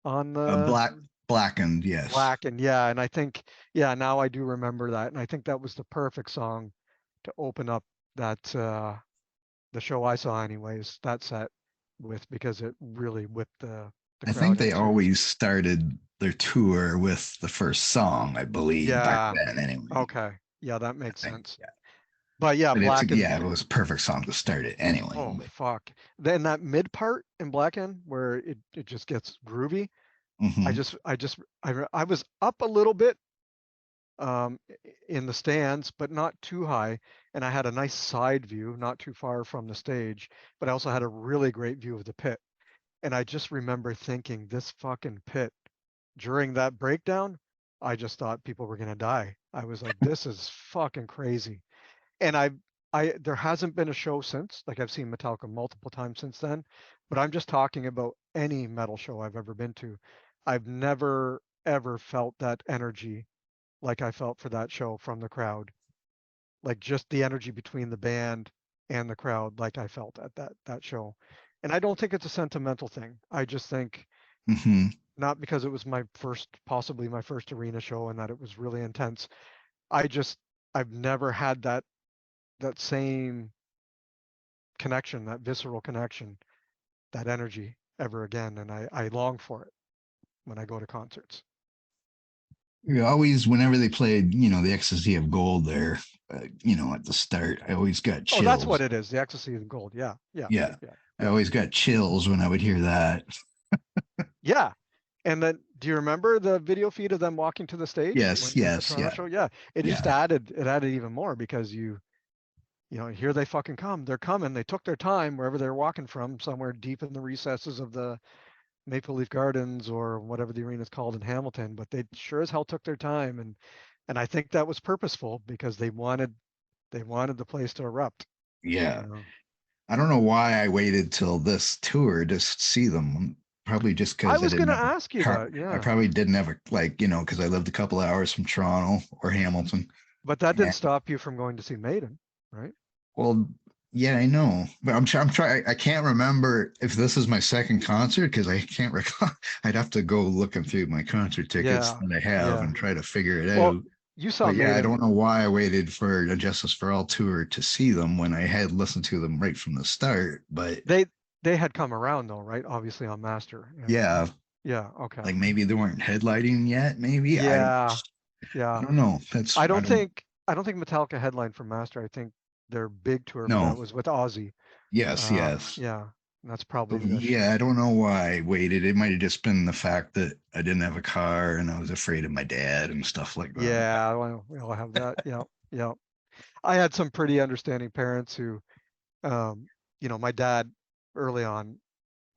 on the Black blackened, yes. Black? And yeah, and I think yeah, now I do remember that, and I think that was the perfect song to open up that the show I saw anyways. That set with because it really whipped the I think crowd they into always started their tour with the first song, I believe, back yeah. then anyway. Okay, yeah, that I makes think, sense. yeah. But yeah, But it's Black and yeah, it was a perfect song to start it anyway. oh But fuck, then that mid part in Black End where it just gets groovy. I hmm just I just I was up a little bit in the stands, but not too high. And I had a nice side view, not too far from the stage, but I also had a really great view of the pit. And I just remember thinking, this fucking pit during that breakdown, I just thought people were gonna die. I was like, this is fucking crazy. And there hasn't been a show since. Like I've seen Metallica multiple times since then, but I'm just talking about any metal show I've ever been to. I've never ever felt that energy like I felt for that show from the crowd. Like just the energy between the band and the crowd, like I felt at that show. And I don't think it's a sentimental thing. I just think hmm not because it was possibly my first arena show and that it was really intense. I've never had that same connection, that visceral connection, that energy ever again. And I long for it when I go to concerts. You always, whenever they played, the Ecstasy of Gold there, at the start, I always got Oh, that's what chills. it is. The ecstasy of gold. Yeah. Yeah. Yeah, Yeah. I Yeah. always got chills when I would hear that. Yeah. And then do you remember the video feed of them walking to the stage Yes, at the yes, Toronto yeah, show? Yeah. yeah, It added even more because here they fucking come. They're coming. They took their time wherever they're walking from, somewhere deep in the recesses of the Maple Leaf Gardens or whatever the arena is called in Hamilton, but they sure as hell took their time, and I think that was purposeful because they wanted the place to erupt, yeah. you know. I don't know why I waited till this tour to see them. Probably just I because I was didn't gonna have a ask you car. that, I yeah. probably didn't have a because I lived a couple hours from Toronto or Hamilton. But that didn't And stop you from going to see Maiden, right? well, yeah, I know, but I'm trying. I can't remember if this is my second concert because I can't recall. I'd have to go looking through my concert tickets Yeah. that I have Yeah. and try to figure it Well, out. you saw But yeah, I Maiden. don't know why I waited for a Justice for All tour to see them when I had listened to them right from the start. But They they had come around though, right? Obviously on Master. yeah, And yeah, okay. like maybe they weren't headlighting yet. Maybe Yeah. I Yeah. don't know. I don't I don't think Metallica headlined for Master. I think their big tour for that know. was with Ozzy. Yes, yes. Yeah, that's So, probably yeah, I don't know why I waited. It might have just been the fact that I didn't have a car and I was afraid of my dad and stuff like that. yeah, well, we all have that. Yeah, yeah. I had some pretty understanding parents who, um, my dad early on,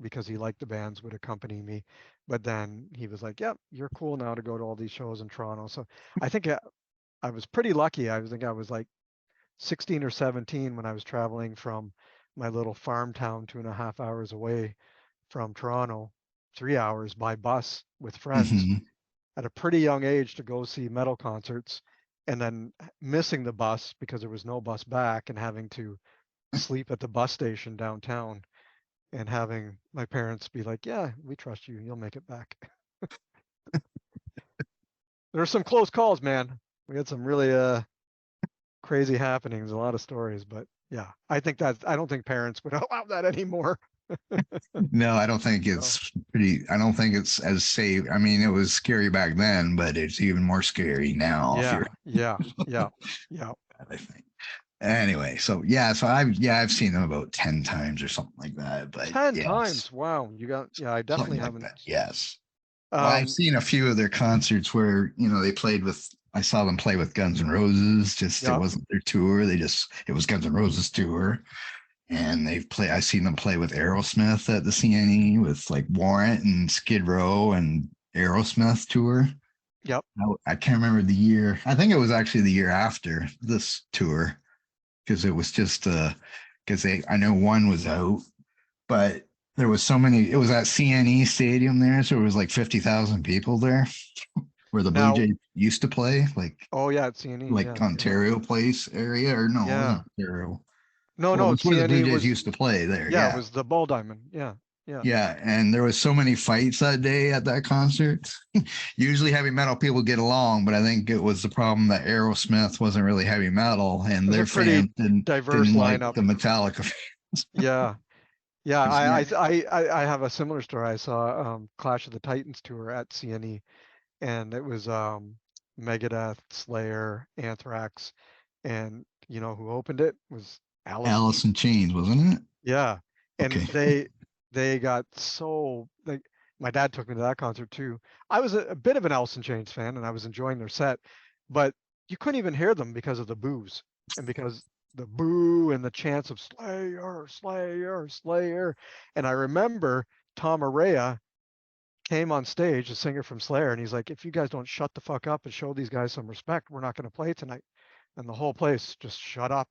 because he liked the bands, would accompany me, but then he was like, "Yep, you're cool now to go to all these shows in Toronto." So I think I was pretty lucky. I was like 16 or 17 when I was traveling from my little farm town 2.5 hours away from Toronto, 3 hours by bus with friends Hmm. at a pretty young age to go see metal concerts, and then missing the bus because there was no bus back and having to sleep at the bus station downtown and having my parents be like, "Yeah, we trust you. You'll make it back." There were some close calls, man. We had some really crazy happenings, a lot of stories, but yeah, I don't think parents would allow that anymore. No, I don't think So, it's pretty. I don't think it's as safe. I mean, it was scary back then, but it's even more scary now if yeah, you're, yeah, yeah, yeah. I think. Anyway, so yeah, I've seen them about 10 times or something like that. But 10 yes, times. Wow. Yeah, I something definitely like haven't. that. Yes. Well, I've Um, seen a few of their concerts where, they played with, I saw them play with Guns N' Roses. Just, it yeah, wasn't their tour. It was Guns N' Roses tour. And I've seen them play with Aerosmith at the CNE with like Warrant and Skid Row and Aerosmith tour. yep. I can't remember the year. I think it was actually the year after this tour because it was just, because I know one was out, but there was so many, it was at CNE Stadium there. So it was like 50,000 people there where the Blue Now, Jays used to play, oh yeah, at CNE. like Yeah, yeah, Ontario Place area, or no, it wasn't yeah. Ontario. No, Well, no, it's where the Blue CNE Jays was, used to play there. yeah, it Yeah. was the Ball Diamond. Yeah, yeah. Yeah. And there was so many fights that day at that concert. Usually heavy metal people get along, but I think it was the problem that Aerosmith wasn't really heavy metal It and was a their pretty fans diverse didn't like lineup. the Metallica fans. Yeah, yeah. 'Cause, yeah. I have a similar story. I saw Clash of the Titans tour at CNE, and it was Megadeth, Slayer, Anthrax, and you know who opened it was Alice in Alice in Chains, wasn't it? Yeah, Okay. and they got so like my dad took me to that concert too. I was a bit of an Alice in Chains fan, and I was enjoying their set, but you couldn't even hear them because of the boos and because the boo and the chants of Slayer, Slayer, Slayer. And I remember Tom Araya came on stage, a singer from Slayer, and he's like, "If you guys don't shut the fuck up and show these guys some respect, we're not going to play tonight." And the whole place just shut up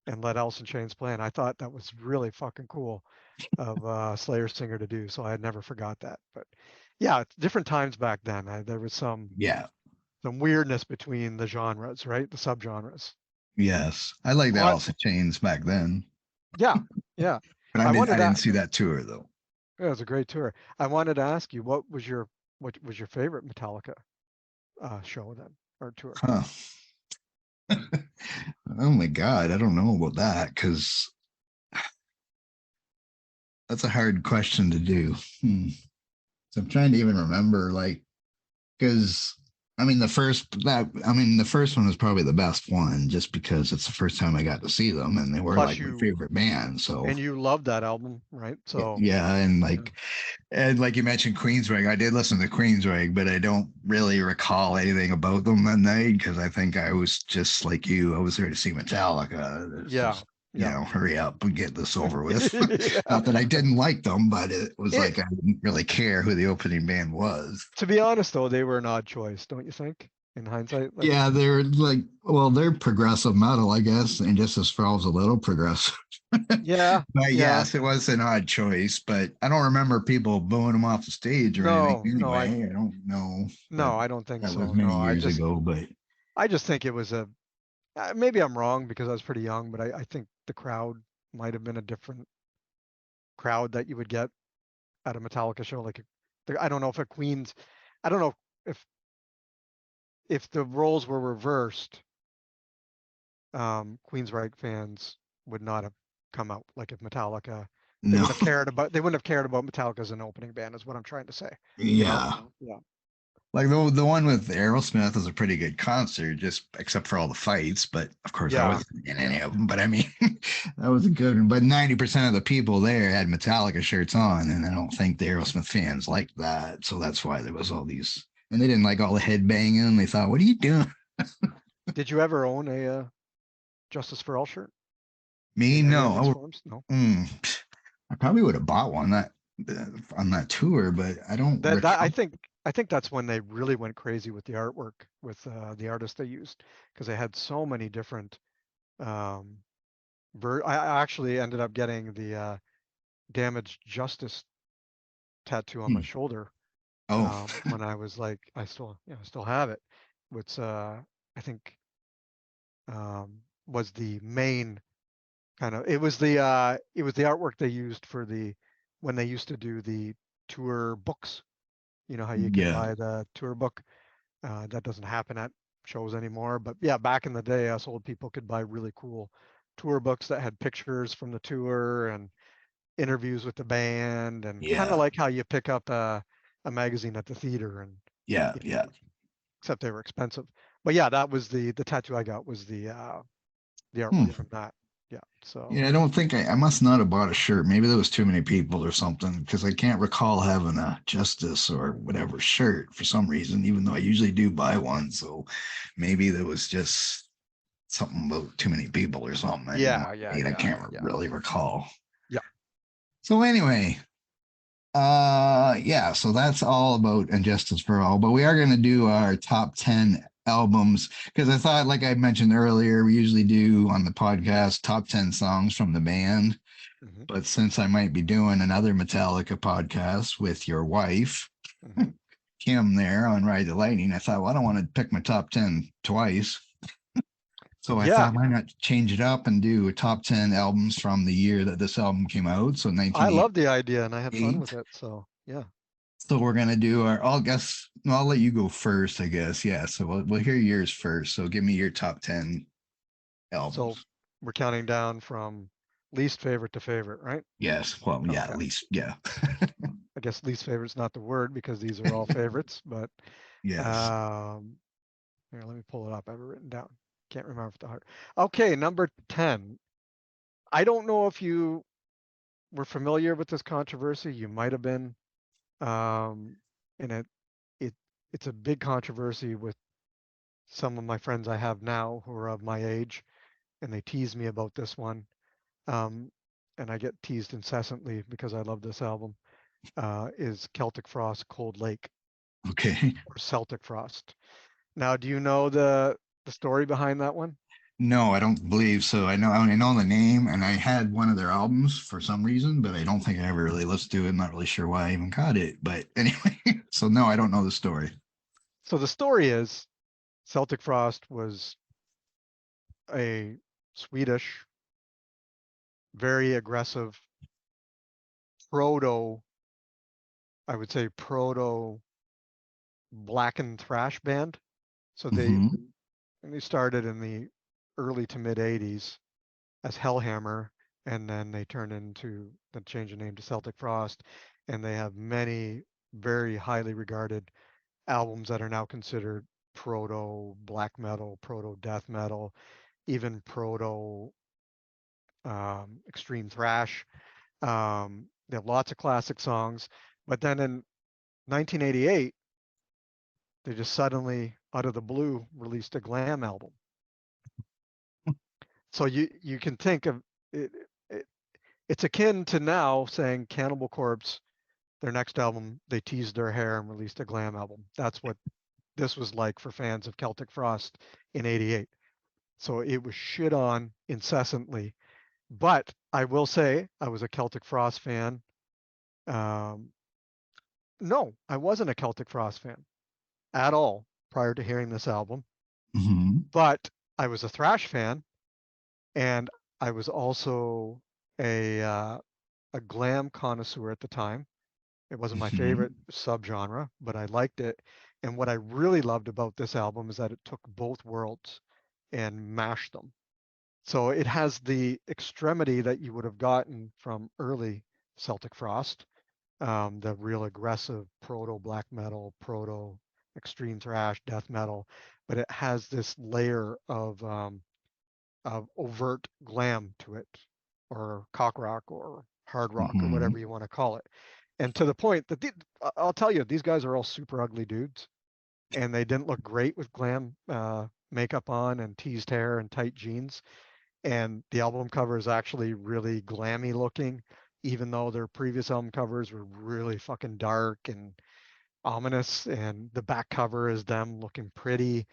and let Alice in Chains play. And I thought that was really fucking cool of Slayer singer to do. So I had never forgot that. But yeah, it's different times back then. There was Yeah. some weirdness between the genres, right? The subgenres. Yes. I liked Well, Alice in Chains back then, yeah, yeah. but I I wanted didn't to. see that tour though. It was a great tour. I wanted to ask you, what was your What was your favorite Metallica show then, or tour? Huh. Oh my God, I don't know about that because that's a hard question to do. So I'm trying to even remember, like, because the first one was probably the best one, just because it's the first time I got to see them, and they were Plus like my you favorite band. So and you loved that album, right? So yeah, yeah, and like you mentioned Queensrÿche, I did listen to Queensrÿche, but I don't really recall anything about them that night because I think I was just like you. I was there to see Metallica. It's yeah, just, yeah. hurry up and get this over with. Yeah. Not that I didn't like them, but it was like It, I didn't really care who the opening band was. to be honest though, they were an odd choice, don't you think? In hindsight, like, Yeah, they're like, well, they're progressive metal, I guess, and just as far as a little progressive. yeah, But yeah. yes, it was an odd choice, but I don't remember people booing them off the stage or anything No, no, anyway. I don't know, but I don't think that was so. many No, years ago. But I just think it was a, maybe I'm wrong because I was pretty young, but I think the crowd might have been a different crowd that you would get at a Metallica show. Like, I don't know if a Queen's, I don't know if the roles were reversed, Queensryche fans would not have come out. Like if Metallica, no, they wouldn't have cared about Metallica as an opening band, is what I'm trying to say. You know? yeah, Yeah. like the one with Aerosmith was a pretty good concert, just except for all the fights. But of course, I Yeah. wasn't in any Yeah. of them. But I mean, that was a good one. But 90% of the people there had Metallica shirts on, and I don't think the Aerosmith fans liked that. So that's why there was all these, and they didn't like all the headbanging. They thought, "What are you doing?" Did you ever own a Justice for All shirt Me, in any of these no. forms? No. I probably would have bought one that on that tour, but I don't That recall. I think that's when they really went crazy with the artwork with the artists they used because they had so many different um I actually ended up getting the damaged justice tattoo on my Hmm. shoulder Oh, when I was like I still have it. Which I think was the main kind of it was the artwork they used for the when they used to do the tour books. You know how you can yeah, buy the tour book. That doesn't happen at shows anymore. But yeah, back in the day, us old people could buy really cool tour books that had pictures from the tour and interviews with the band, and kind of yeah, like how you pick up a magazine at the theater, and yeah, you know, yeah. except they were expensive. But yeah, that was the tattoo I got was the Hmm. artwork from that. Yeah. So Yeah, I don't think I must not have bought a shirt. Maybe there was too many people or something because I can't recall having a Justice or whatever shirt for some reason, even though I usually do buy one. So maybe there was just something about too many people or something I didn't want yeah, to yeah, eat. I yeah, can't yeah, really recall. yeah. So anyway, yeah, so that's all about Injustice for All, but we are going to do our top 10 albums because I thought, like I mentioned earlier, we usually do on the podcast top 10 songs from the band. Hmm. But since I might be doing another Metallica podcast with your wife, Hmm. Kim, there on Ride the Lightning, I thought, well, I don't want to pick my top 10 twice. So I Yeah, thought, why not change it up and do a top 10 albums from the year that this album came out? So I love the 1988. idea, and I had fun with it. So yeah. So we're gonna do our. I'll guess. I'll let you go first. I guess. Yeah. So we'll hear yours first. So give me your top 10 So albums. we're counting down from least favorite to favorite, right? Yes. Well, yeah. Okay. At least. Yeah. I guess least favorite's not the word because these are all favorites, but Yes. um here, let me pull it up. I have it written down. Can't remember off the heart. Okay, number 10. I don't know if you were familiar with this controversy. You might have been. Um, and it it's a big controversy with some of my friends I have now who are of my age, and they tease me about this one. Um, and I get teased incessantly because I love this album. Is Celtic Frost Cold Lake Okay. or Celtic Frost? Now, do you know the story behind that one? No, I don't believe so. I know the name, and I had one of their albums for some reason, but I don't think I ever really listened to it. I'm not really sure why I even got it. But anyway, so no, I don't know the story. So the story is Celtic Frost was a Swedish, very aggressive proto, I would say proto. blackened thrash band. So Hmm. they started in the early to mid 80s as Hellhammer, and then they turned into the change the name to Celtic Frost, and they have many very highly regarded albums that are now considered proto black metal, proto death metal, even proto extreme thrash. They have lots of classic songs, but then in 1988, they just suddenly, out of the blue, released a glam album. So you can think of it, it. It's akin to now saying Cannibal Corpse, their next album, they teased their hair and released a glam album. That's what this was like for fans of Celtic Frost in '88. So it was shit on incessantly. But I will say I was a Celtic Frost fan. Um, no, I wasn't a Celtic Frost fan at all prior to hearing this album. Hmm. But I was a thrash fan, and I was also a glam connoisseur at the time. It wasn't my Hmm. favorite subgenre, but I liked it. And what I really loved about this album is that it took both worlds and mashed them. So it has the extremity that you would have gotten from early Celtic Frost, the real aggressive proto black metal, proto extreme thrash, death metal, but it has this layer of overt glam to it, or cock rock, or hard rock, or Hmm. whatever you want to call it. And to the point that I'll tell you, these guys are all super ugly dudes, and they didn't look great with glam makeup on and teased hair and tight jeans. And the album cover is actually really glammy looking, even though their previous album covers were really fucking dark and ominous. And the back cover is them looking pretty,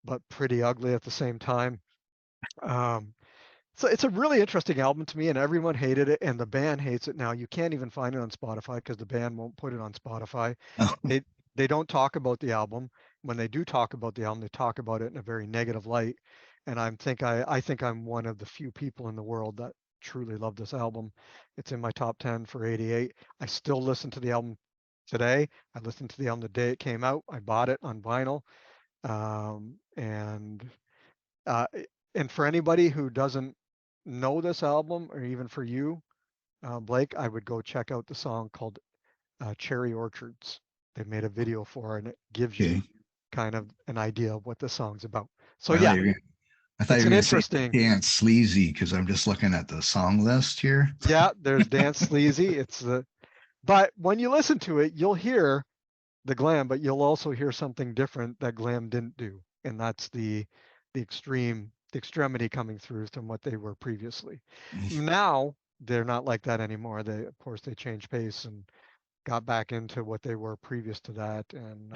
but pretty ugly at the same time. Um, so it's a really interesting album to me, and everyone hated it, and the band hates it now. You can't even find it on Spotify because the band won't put it on Spotify. Oh, They they don't talk about the album. When they do talk about the album, they talk about it in a very negative light. And I think I'm one of the few people in the world that truly love this album. It's in my top 10 for '88. I still listen to the album today. I listened to the album the day it came out. I bought it on vinyl. And uh, and for anybody who doesn't know this album, or even for you, Blake, I would go check out the song called Cherry Orchards. They made a video for it, and it gives okay. you kind of an idea of what the song's about. So I thought yeah, you were gonna, I thought you it's were an gonna say interesting. Dance Sleazy because I'm just looking at the song list here. Yeah, there's Dance Sleazy. It's the but when you listen to it, you'll hear the glam, but you'll also hear something different that glam didn't do, and that's the extremity coming through from what they were previously. Now they're not like that anymore. They, of course, they changed pace and got back into what they were previous to that, and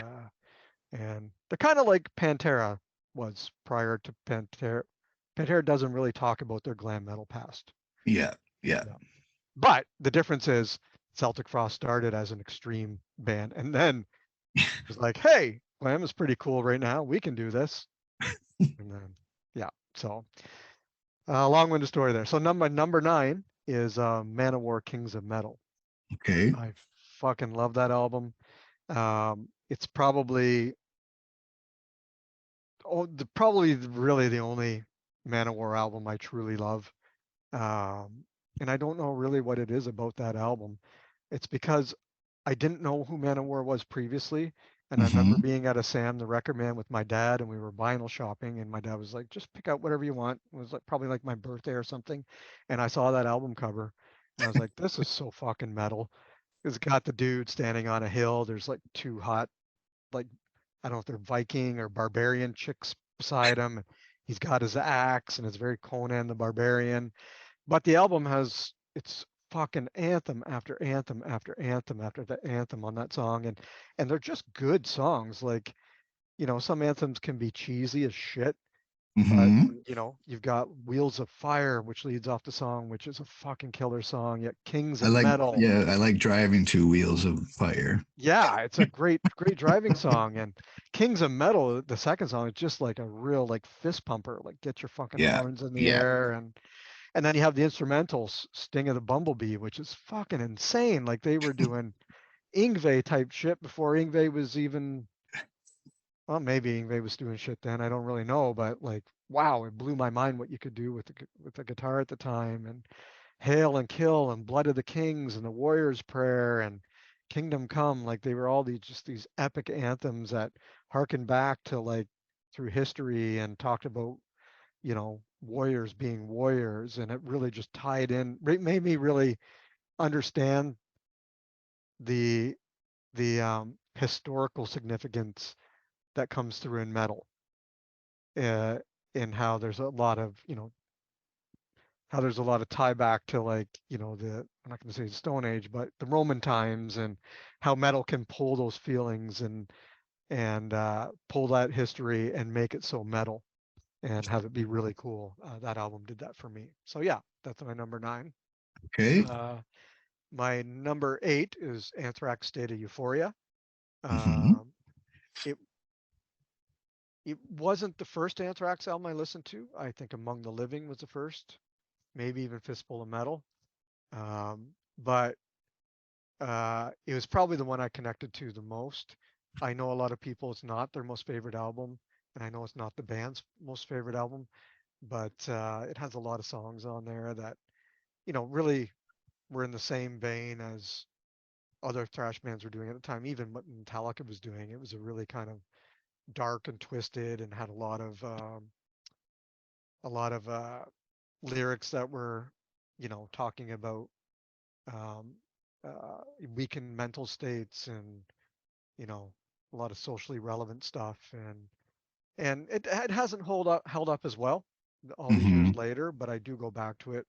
they're kind of like Pantera was prior to Pantera. Pantera doesn't really talk about their glam metal past. Yeah, yeah. Yeah. But the difference is Celtic Frost started as an extreme band, and then it was like, hey, glam is pretty cool right now. We can do this. And then, yeah. So, long-winded story there. So number nine is Manowar Kings of Metal. Okay. I fucking love that album. It's probably probably really the only Manowar album I truly love. Um, and I don't know really what it is about that album. It's because I didn't know who Manowar was previously. And I remember Hmm. being at a Sam, the record man, with my dad, and we were vinyl shopping. And my dad was like, just pick out whatever you want. It was like probably like my birthday or something. And I saw that album cover, and I was like, this is so fucking metal. It's got the dude standing on a hill. There's like two hot, like, I don't know if they're Viking or barbarian chicks beside him. He's got his axe, and it's very Conan the Barbarian. But the album has it's fucking anthem after anthem after anthem after the anthem on that song, and they're just good songs. Like, some anthems can be cheesy as shit, but Hmm. you've got Wheels of Fire, which leads off the song, which is a fucking killer song. Yet Kings I of like, Metal, yeah, I like driving two wheels of fire. yeah, it's a great driving song. And Kings of Metal, the second song, is just like a real like fist pumper, like get your fucking Yeah, horns in the yeah. air. And then you have the instrumentals, Sting of the Bumblebee, which is fucking insane. Like they were doing Ingve type shit before Ingve was even. Well, maybe Ingve was doing shit then. I don't really know, but like, wow, it blew my mind what you could do with with the guitar at the time, and Hail and Kill and Blood of the Kings and the Warrior's Prayer and Kingdom Come. Like they were all these just these epic anthems that harken back to like through history and talked about, warriors being warriors, and it really just tied in. Made me really understand the historical significance that comes through in metal, uh, and how there's a lot of how there's a lot of tie back to like the I'm not going to say Stone Age, but the Roman times, and how metal can pull those feelings and pull that history and make it so metal and have it be really cool. That album did that for me. So yeah, that's my number nine. Okay. Uh, my number eight is Anthrax State of Euphoria. Hmm. Um, it it wasn't the first Anthrax album I listened to. I think Among the Living was the first, maybe even Fistful of Metal. But it was probably the one I connected to the most. I know a lot of people it's not their most favorite album, and I know it's not the band's most favorite album, but it has a lot of songs on there that really were in the same vein as other thrash bands were doing at the time. Even what Metallica was doing, it was a really kind of dark and twisted, and had a lot of lyrics that were, talking about um, weakened mental states, and you know a lot of socially relevant stuff, and it hasn't held up as well all these years Hmm. later, but I do go back to it,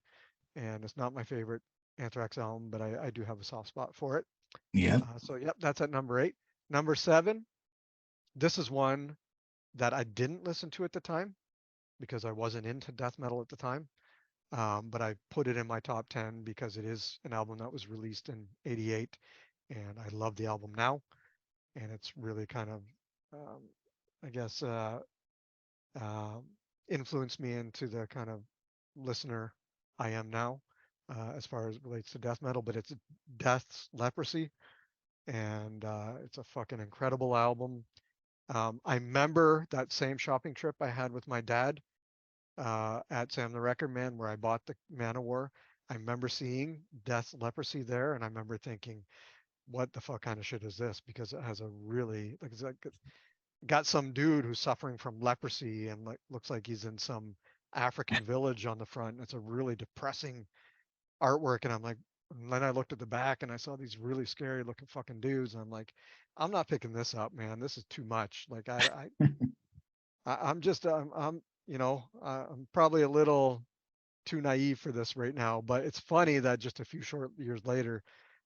and it's not my favorite Anthrax album, but I do have a soft spot for it. Yep. So yep, that's at number eight. Number seven, this is one that I didn't listen to at the time because I wasn't into death metal at the time. But I put it in my top 10 because it is an album that was released in '88, and I love the album now. And it's really kind of, um, I guess, um influenced me into the kind of listener I am now, as far as it relates to death metal. But it's Death's Leprosy, and it's a fucking incredible album. I remember that same shopping trip I had with my dad at Sam the Record Man, where I bought the Man of War. I remember seeing Death's Leprosy there, and I remember thinking, "What the fuck kind of shit is this?" Because it has a really like it's like got some dude who's suffering from leprosy and like looks like he's in some African village on the front. It's a really depressing artwork, and I'm like, and then I looked at the back and I saw these really scary looking fucking dudes, and I'm like, I'm not picking this up, man. This is too much. Like I'm just I'm probably a little too naive for this right now, but it's funny that just a few short years later,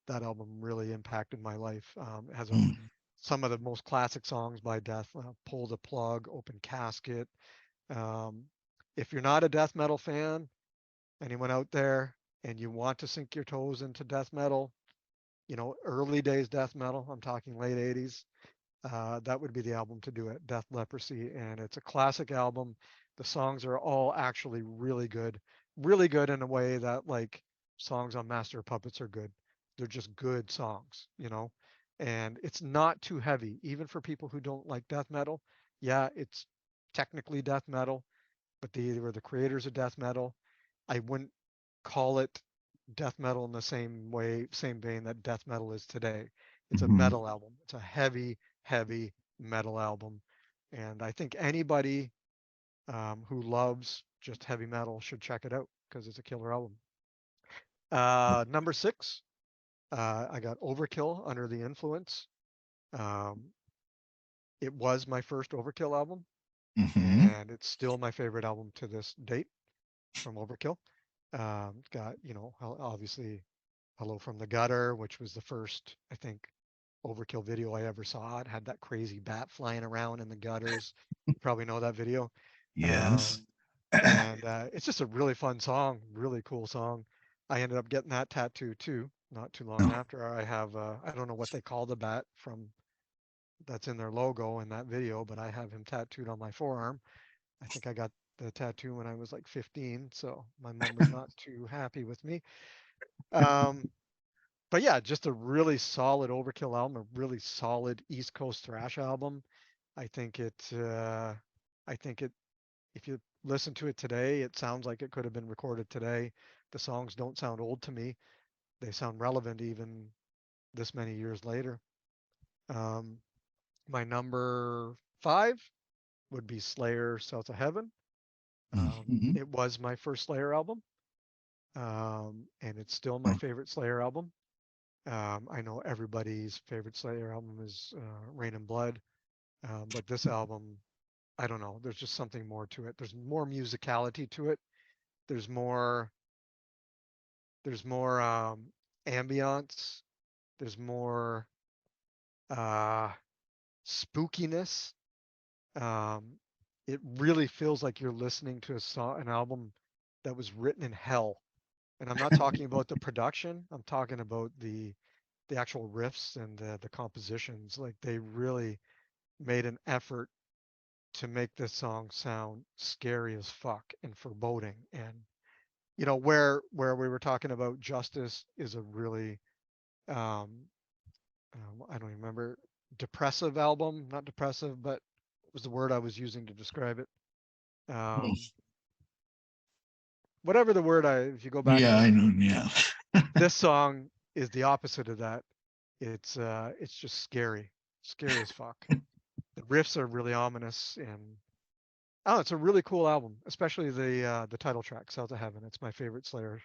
that album really impacted my life. It has some of the most classic songs by Death, "Pull the Plug," "Open Casket." Um, if you're not a death metal fan, anyone out there, and you want to sink your toes into death metal, early days death metal, I'm talking late '80s, that would be the album to do it, Death Leprosy. And it's a classic album. The songs are all actually really good in a way that like songs on Master of Puppets are good. They're just good songs. And it's not too heavy, even for people who don't like death metal. Yeah, it's technically death metal, but they were the creators of death metal. I wouldn't call it death metal in the same way, same vein that death metal is today. It's a Hmm. metal album. It's a heavy, heavy metal album. And I think anybody who loves just heavy metal should check it out because it's a killer album. Number six, I got Overkill, Under the Influence. Um, it was my first Overkill album, Hmm. and it's still my favorite album to this date from Overkill. It's got, obviously Hello from the Gutter, which was the first, I think, Overkill video I ever saw. It had that crazy bat flying around in the gutters. You probably know that video. Yes. Um, and it's just a really fun song, really cool song. I ended up getting that tattoo too, not too long No. after. I have, I don't know what they call the bat from that's in their logo in that video, but I have him tattooed on my forearm. I think I got the tattoo when I was like 15, so my mom was not too happy with me. Um, but yeah, just a really solid Overkill album, a really solid East Coast thrash album. I think I think it, if you listen to it today, it sounds like it could have been recorded today. The songs don't sound old to me. They sound relevant even this many years later. Um, my number five would be Slayer, South of Heaven. Mm-hmm. It was my first Slayer album, and it's still my favorite Slayer album. I know everybody's favorite Slayer album is Rain and Blood, but this album, I don't know. There's just something more to it. There's more musicality to it. There's more. There's more ambiance. There's more uh, spookiness. Um, it really feels like you're listening to an album that was written in hell. And I'm not talking about the production. I'm talking about the actual riffs and the compositions. Like they really made an effort to make this song sound scary as fuck and foreboding. And where we were talking about Justice is a really um, I don't even remember, depressive album, not depressive, but was the word I was using to describe it. Um, whatever the word if you go back and Yeah, I listen, know. Yeah. this song is the opposite of that. It's just scary, scary as fuck. The riffs are really ominous, and oh, it's a really cool album, especially the title track, South of Heaven. It's my favorite Slayer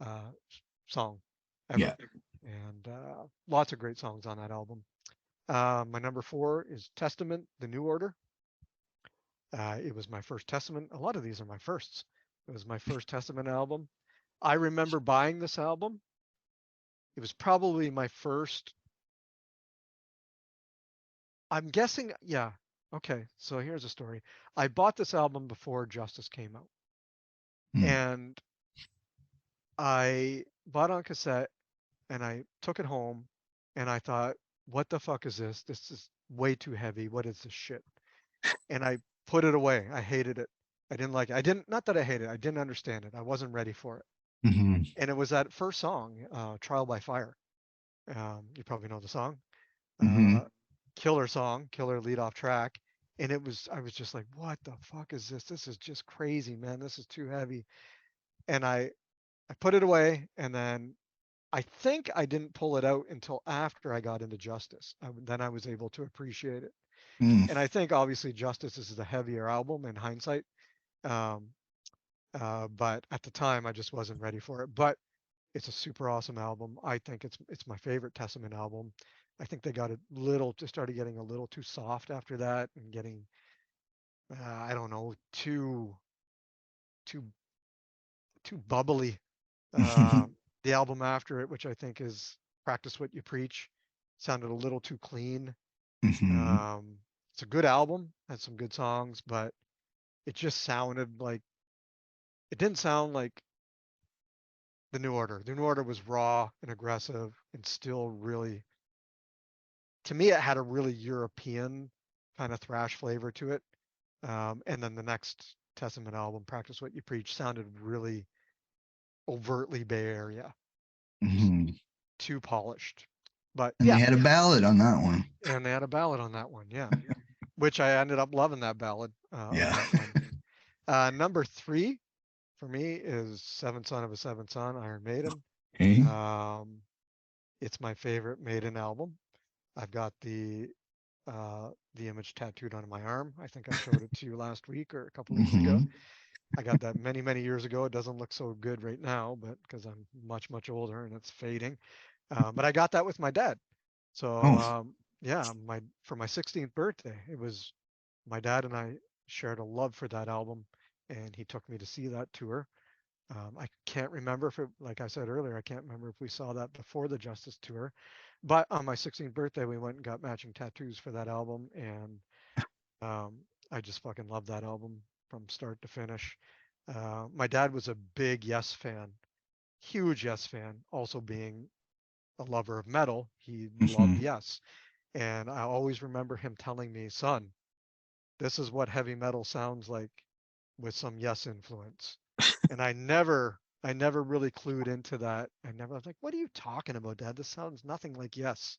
uh, song Yeah. ever, and lots of great songs on that album. My number four is Testament, The New Order. It was my first Testament. A lot of these are my firsts. It was my first Testament album. I remember buying this album. It was probably my first. I'm guessing, yeah. Okay, so here's a story. I bought this album before Justice came out, Mm. and I bought on cassette, and I took it home, and I thought, what the fuck is this? This is way too heavy. What is this shit? And I put it away. I hated it. I didn't like it. I didn't, not that I hated it. I didn't understand it. I wasn't ready for it. Mm-hmm. And it was that first song, Trial by Fire. You probably know the song. Mm-hmm. Uh, Killer song, killer lead off track. And I was just like, what the fuck is this? This is just crazy, man. This is too heavy. And I put it away. And then I think I didn't pull it out until after I got into Justice. Then I was able to appreciate it. Mm. And I think obviously Justice is a heavier album in hindsight. Um, but at the time I just wasn't ready for it. But it's a super awesome album. I think it's my favorite Testament album. I think they got a little just started getting a little too soft after that and getting I don't know, too too bubbly. The album after it, which I think is Practice What You Preach, sounded a little too clean. Mm-hmm. It's a good album, had some good songs, but it just sounded like it didn't sound like the New Order. The New Order was raw and aggressive and still really, to me, it had a really European kind of thrash flavor to it. And then the next Testament album, Practice What You Preach, sounded really overtly Bay Area, just Mm-hmm. too polished. But And they yeah, had a ballad on that one. and they had a ballad on that one, yeah, which I ended up loving that ballad on Yeah. that one. Number three for me is Seventh Son of a Seventh Son, Iron Maiden. Okay. Um, it's my favorite Maiden album. I've got the image tattooed on my arm. I think I showed it to you last week or a couple weeks ago. Mm-hmm. I got that many years ago. It doesn't look so good right now, but because I'm much older and it's fading. But I got that with my dad. So Oh. yeah, my for my 16th birthday, it was my dad and I shared a love for that album, and he took me to see that tour. I can't remember if it, like I said earlier, I can't remember if we saw that before the Justice tour, but on my 16th birthday, we went and got matching tattoos for that album, and I just fucking love that album from start to finish. My dad was a big Yes fan, huge Yes fan, also being a lover of metal. He loved Mm-hmm. Yes, and I always remember him telling me, "Son, this is what heavy metal sounds like with some Yes influence." And I never really clued into that. I was like, what are you talking about, Dad? This sounds nothing like Yes.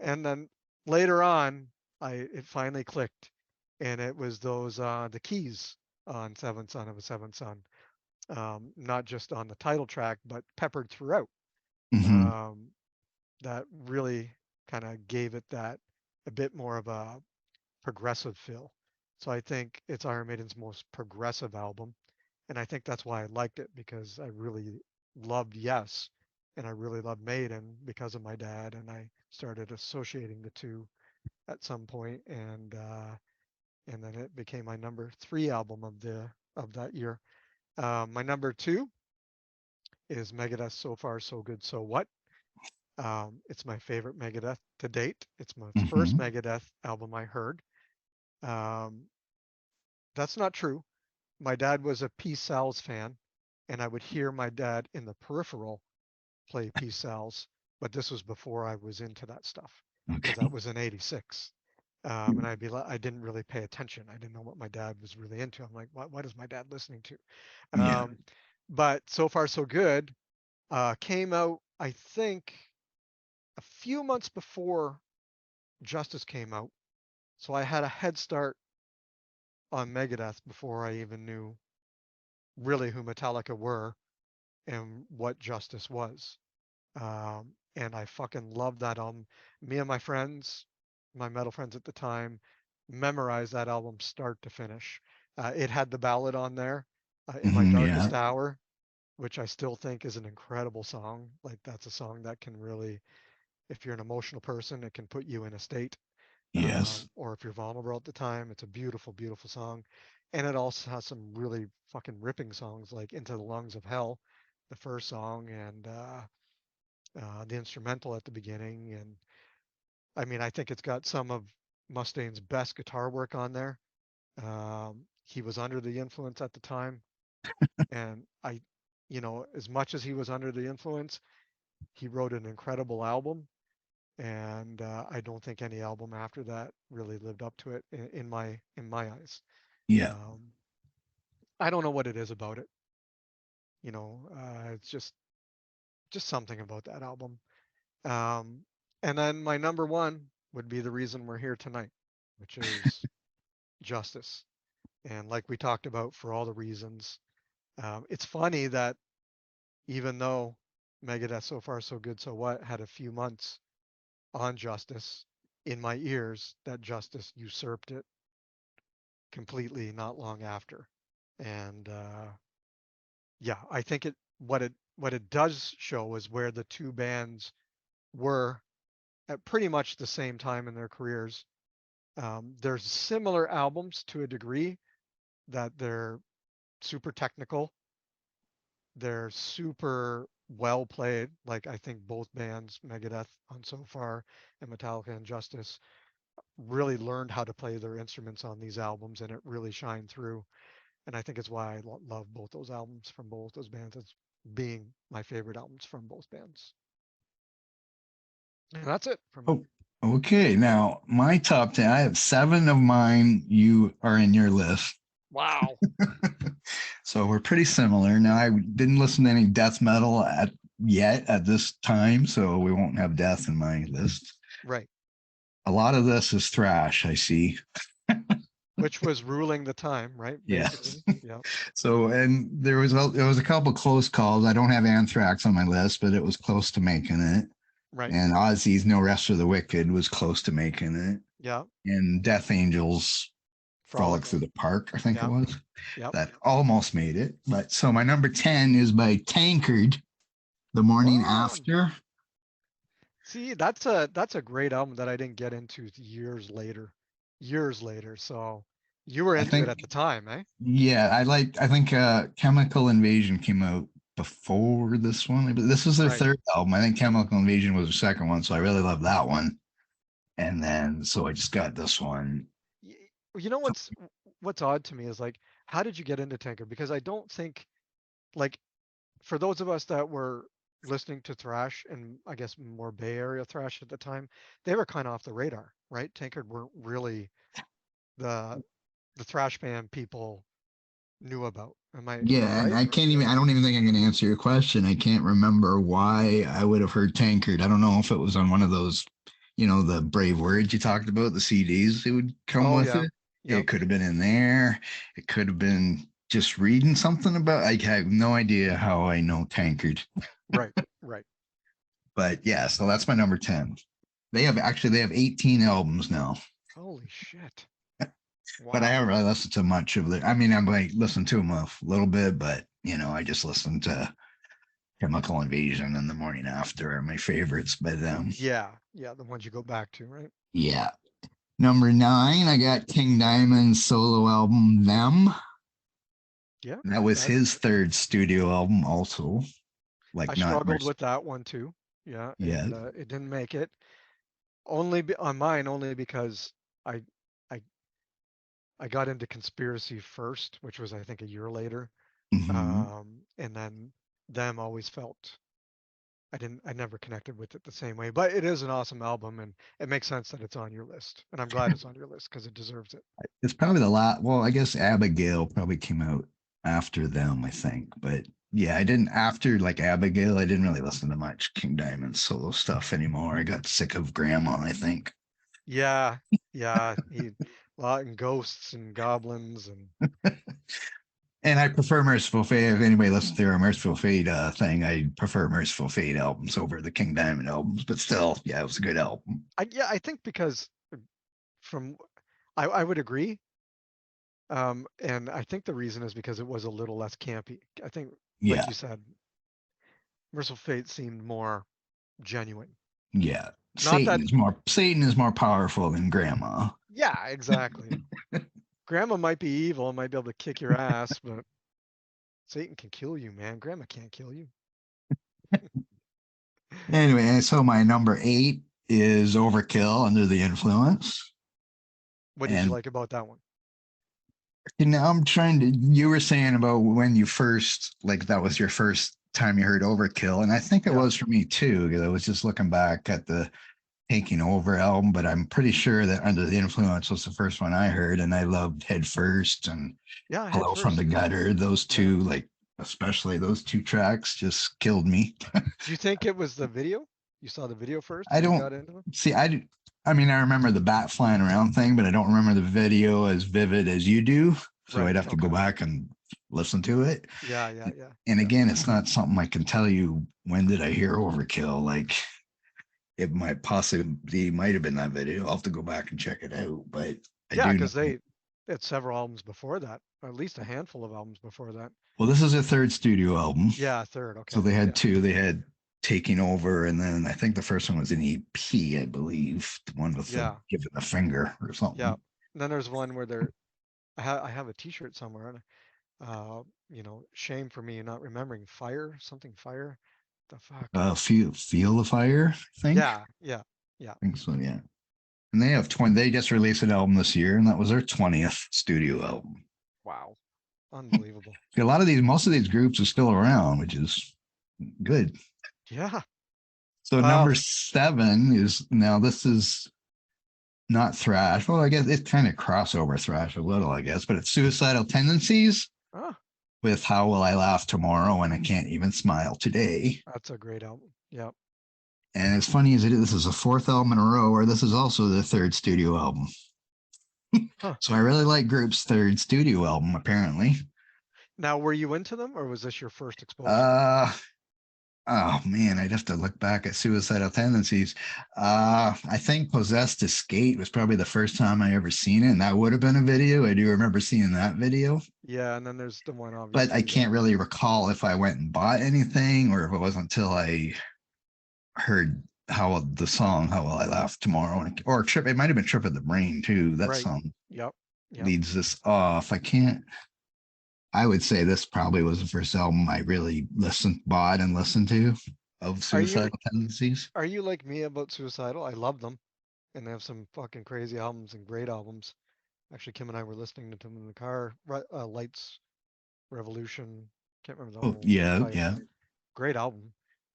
And then later on, it finally clicked, and it was those the keys on Seventh Son of a Seventh Son, not just on the title track, but peppered throughout. Hmm. Um, that really kind of gave it that a bit more of a progressive feel. So I think it's Iron Maiden's most progressive album, and I think that's why I liked it because I really loved Yes, and I really loved Maiden because of my dad, and I started associating the two at some point, and then it became my number three album of that year. My number two is Megadeth. So Far So Good So What. It's my favorite Megadeth to date. It's my first Hmm. Megadeth album I heard. Um, that's not true. My dad was a Peace Sal's fan, and I would hear my dad in the peripheral play Peace Sal's, but this was before I was into that stuff because that Okay. was in '86. And I'd be like, I didn't really pay attention. I didn't know what my dad was really into. I'm like, what is my dad listening to? Yeah. Um, but So Far So Good came out, I think, a few months before Justice came out. So I had a head start on Megadeth before I even knew really who Metallica were and what Justice was. And I fucking loved that album. Me and my friends, my metal friends at the time, memorized that album start to finish. It had the ballad on there, In My Hmm. Yeah. Darkest Hour, which I still think is an incredible song. Like, that's a song that can really, if you're an emotional person, it can put you in a state. Yes. Or if you're vulnerable at the time, it's a beautiful, beautiful song. And it also has some really fucking ripping songs like Into the Lungs of Hell, the first song, and the instrumental at the beginning. And I mean, I think it's got some of Mustaine's best guitar work on there. He was under the influence at the time. And as much as he was under the influence, he wrote an incredible album. And I don't think any album after that really lived up to it in my eyes. Yeah. Um, I don't know what it is about it. It's just something about that album. Um, and then my number one would be the reason we're here tonight, which is Justice. And like we talked about, for all the reasons, it's funny that even though Megadeth So Far So Good So What had a few months on Justice, in my ears, that Justice usurped it completely not long after. And yeah, I think what it does show is where the two bands were at pretty much the same time in their careers. There's similar albums to a degree that they're super technical, they're super well played. Like, I think both bands, Megadeth on So Far and Metallica and Justice, really learned how to play their instruments on these albums, and it really shined through. And I think it's why I love both those albums from both those bands as being my favorite albums from both bands. And that's it from me. Oh, okay. Now, my top 10, I have seven of mine. You are in your list. Wow. So we're pretty similar. Now, I didn't listen to any death metal yet at this time, so we won't have death in my list. Right. A lot of this is thrash, I see. Which was ruling the time, right? Yes. Basically. Yeah. So, and there was a couple close calls. I don't have Anthrax on my list, but it was close to making it. Right. And Ozzy's No Rest for the Wicked was close to making it. Yeah. And Death Angels Frolic Frolic. Through the Park, I think it Yeah. was. Yep. That almost made it. But so my number 10 is by Tankard, The Morning Oh, After. see, that's a great album that I didn't get into years later. Years later. So you were I into it think, at the time, eh? yeah, I think Chemical Invasion came out before this one. But this was their Right. third album. I think Chemical Invasion was the second one. So I really love that one. And then, so I just got this one. Y- You know what's odd to me is, like, how did you get into Tanker? Because I don't think, like, for those of us that were listening to thrash, and I guess more Bay Area thrash at the time, they were kind of off the radar, right? Tankard weren't really the the thrash band people knew about. Am I Yeah, and right? I don't even think I can answer your question. I can't remember why I would have heard Tankard. I don't know if it was on one of those, the brave words you talked about, the CDs it would come Oh with yeah. it. Yep. It could have been in there. It could have been just reading something about. I have no idea how I know Tankard, Right. Right. but yeah. So that's my number 10. They have 18 albums now, Holy shit. but I Wow. haven't really listened to much of it. I mean, I might listen to them a little bit, but I just listened to Chemical Invasion and The Morning After are my favorites by them. Yeah. Yeah. The ones you go back to, right? Yeah. Number 9, I got King Diamond's solo album Them. Yeah. That was That his third studio album, also. I Like not struggled much. with that one too. Yeah, Yeah. and it didn't make it. On mine only because I I I got into conspiracy first, which was I think a year later. Hmm. And then them always felt I never connected with it the same way. But it is an awesome album, and it makes sense that it's on your list. And I'm glad it's on your list because it deserves it. It's probably the last. Well, I guess Abigail probably came out after them, I think. But yeah, I didn't after like Abigail. I didn't really listen to much King Diamond solo stuff anymore. I got sick of Grandma, I think. Yeah, yeah, and ghosts and goblins and And I prefer Merciful Fate. If anybody listens to a Merciful Fate thing, I prefer Merciful Fate albums over the King Diamond albums. But still, yeah, it was a good album. I think because from I would agree. And I think the reason is because it was a little less campy. I think, like Yeah, you said, Merciful Fate seemed more genuine. yeah. Not that, Satan is more powerful than Grandma. yeah, exactly. Grandma might be evil and might be able to kick your ass, but Satan can kill you, man. Grandma can't kill you. Anyway, so my number 8 is Overkill Under the Influence. What did you And like about that one? I'm trying to, you were saying about when you first, like, that was your first time you heard Overkill. And I think it Yeah, was for me too, because I was just looking back at the Taking Over album, but I'm pretty sure that Under the Influence was the first one I heard. And I loved Head First and yeah, head Hello from the first. Gutter. Those Yeah. two, like, especially those two tracks just killed me. Do you think it was the video? You saw the video first I and then don't got into them? see. I mean, I remember the bat flying around thing, but I don't remember the video as vivid as you do. So I'd Right. have to go Okay. back and listen to it. Yeah, yeah, yeah, And yeah. again, it's not something I can tell you when did I hear Overkill. Like it might have been that video. I'll have to go back and check it out. But I Yeah, do know. because they had several albums before that, or at least a handful of albums before that. Well, this is their third studio album. Yeah, third. So Okay. they had Yeah. two. They had Taking Over, and then I think the first one was an EP, I believe, the one with the Yeah. giving the finger or Yeah. something. And then there's one where I have a T-shirt somewhere, and shame for me not remembering fire. The fuck. Feel the Fire, I think. Yeah. Yeah. Yeah. I think so, yeah. And they have 20. They just released an album this year, and that was their 20th studio album. Wow. Unbelievable. Most of these groups are still around, which is good. Yeah. So Well. number 7 is now this is not thrash. Well, I guess it's kind of crossover thrash a little, I guess, but it's Suicidal Tendencies Oh, with How Will I Laugh Tomorrow When I Can't Even Smile Today. that's a great album. Yeah. And as funny as it is, this is a fourth album in a row, or this is also the third studio album. Huh. So I really like Group's third studio album, apparently. Now, were you into them, or was this your first exposure? Uh oh man, I'd have to look back at Suicidal Tendencies. I think Possessed to Skate was probably the first time I ever seen it, and that would have been a video. I do remember seeing that video, Yeah, and then there's the one, but I obviously, can't really recall if I went and bought anything or if it wasn't until I heard how the song "How Will I Laugh Tomorrow" or Trip. It might have been "Trip of the Brain" too. That right. song Yep. Yep. leads this off. I can't. I would say this probably was the first album I really bought and listened to of Are you Suicidal Tendencies. are you like me about Suicidal? I love them, and they have some fucking crazy albums and great albums. Actually, Kim and I were listening to them in the car. Lights Revolution. Can't remember the Oh whole yeah, title. yeah. Great album.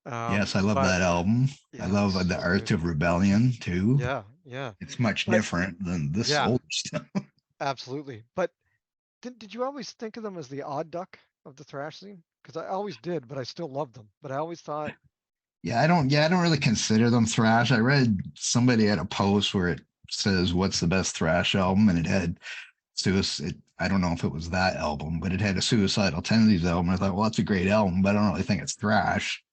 Yes, I love But that album. I yeah, love it's The so Art great. of Rebellion too. Yeah, yeah. It's much But different than this yeah, older stuff. absolutely. But did you always think of them as the odd duck of the thrash scene? Because I always did, but I still loved them. But I always thought Yeah, I don't really consider them thrash. I read somebody had a post where it says what's the best thrash album, and it had suicide. I don't know if it was that album, but it had a Suicidal Tendencies album. I thought, well, that's a great album, but I don't really think it's thrash.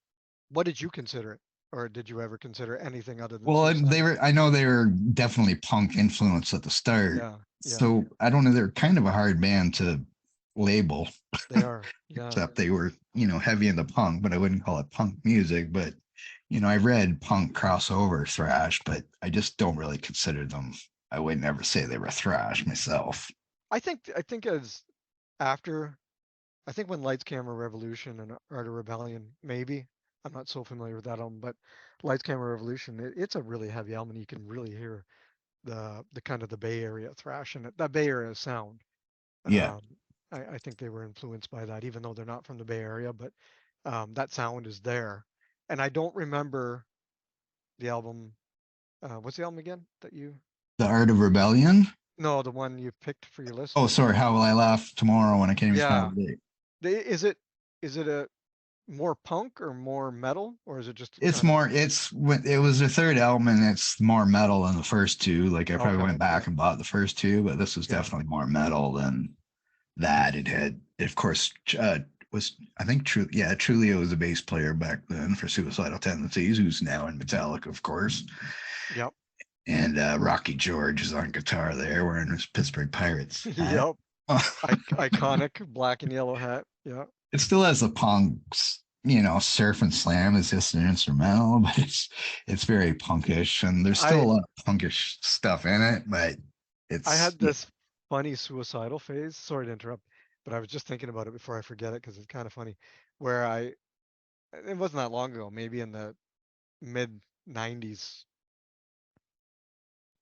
What did you consider it? Or did you ever consider anything other than Well, Suicide? I know they were definitely punk influence at the start. Yeah, yeah, So I don't know. They're kind of a hard band to label, they are. Yeah. except they were, heavy into punk, but I wouldn't call it punk music. But, I read punk crossover thrash, but I just don't really consider them. I would never say they were thrash myself. I think as after I think when Lights Camera Revolution and Art of Rebellion, maybe. I'm not so familiar with that album, but Lights Camera Revolution, it's a really heavy album. You can really hear the kind of the Bay Area thrash and that Bay Area sound. Yeah. Um, I think they were influenced by that, even though they're not from the Bay Area, but that sound is there. And I don't remember the album. What's the album again that you? The Art of Rebellion. No, the one you picked for your list. Oh, sorry. How will I laugh tomorrow when I can't even spell Yeah. the date? Is it a more punk or more metal, or is it just It's kind of more. It was their third album, and it's more metal than the first two. Like I probably okay? went back and bought the first two, but this was Yeah. definitely more metal than that. It had, of course, was I think Trulio was a bass player back then for Suicidal Tendencies, who's now in Metallica, of course, Yep. and Rocky George is on guitar there, wearing his Pittsburgh Pirates hat. Yep. Iconic black and yellow hat. Yeah. It still has the punks, surf and slam is just an instrumental, but it's very punkish, and there's still I a lot of punkish stuff in it, but I it's had this funny suicidal phase. Sorry to interrupt, but I was just thinking about it before I forget it because it's kind of funny. Where it wasn't that long ago, maybe in the mid '90s,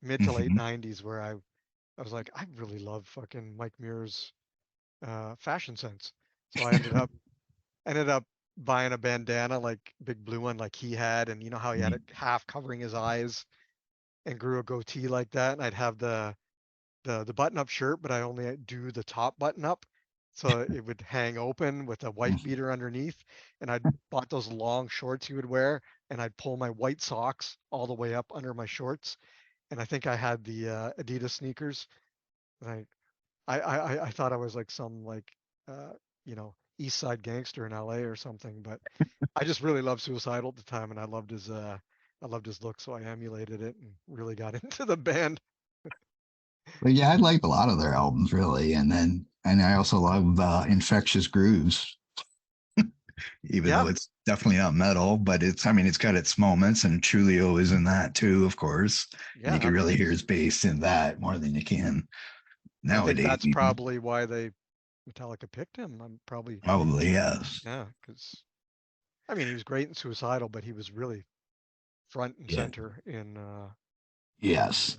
mid to late mhm. '90s, where I was like, I really love fucking Mike Muir's fashion sense. So I ended up buying a bandana like big blue one like he had, and you know how he had it half covering his eyes and grew a goatee like that, and I'd have the button up shirt, but I only do the top button up. So it would hang open with a white beater underneath. And I'd bought those long shorts he would wear, and I'd pull my white socks all the way up under my shorts. And I think I had the Adidas sneakers. And I thought I was like some like uh, East Side gangster in LA or something. But I just really loved Suicidal at the time, and I loved his look, so I emulated it and really got into the band. But yeah, I like a lot of their albums really, and I also love Infectious Grooves, even though Yeah, it's definitely not metal, but it's got its moments, and Trulio is in that too, of course, and yeah, you can really hear absolutely. his bass in that more than you can I think nowadays that's even. probably why they Metallica picked him. I'm probably Probably yes. yeah, because I mean he was great in Suicidal, but he was really front and Yeah. center in Yes.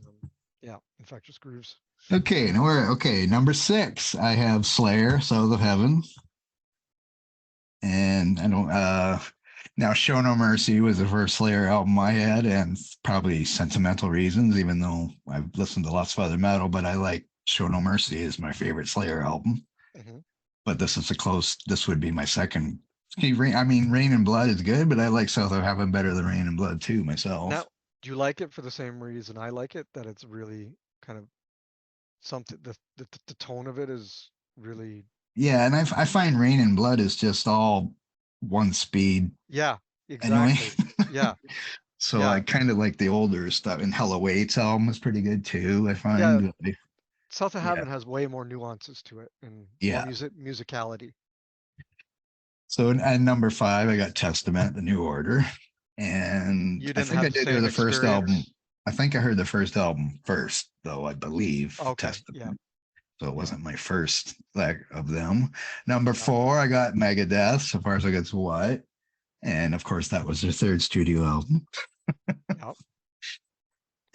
yeah, Infectious Grooves. Okay, now we're okay. Number six, I have Slayer, Souls of Heaven, and I don't. Now Show No Mercy was the first Slayer album I had, and probably sentimental reasons, even though I've listened to lots of other metal, but I like Show No Mercy is my favorite Slayer album. Hmm. But this is a close. This would be my second. I mean, Rain and Blood is good, but I like South of Heaven better than Rain and Blood too myself. Now, do you like it for the same reason I like it? That it's really kind of something. The tone of it is really Yeah, and I find Rain and Blood is just all one speed yeah, annoying. exactly. Yeah, So I yeah, kind of like the older stuff. And Hella Waits album is pretty good too, I yeah. find. South of Yeah. Heaven has way more nuances to it and more Yeah. musicality. So at number five, I got Testament, The New Order. And You I didn't think I have the did hear same the first album. experience. I think I heard the first album first, though, I believe, Okay, yeah, Testament. So it yeah, wasn't my first leg of them. Number yeah, four, I got Megadeth, so far as I get to what. And of course, that was their third studio album. yeah.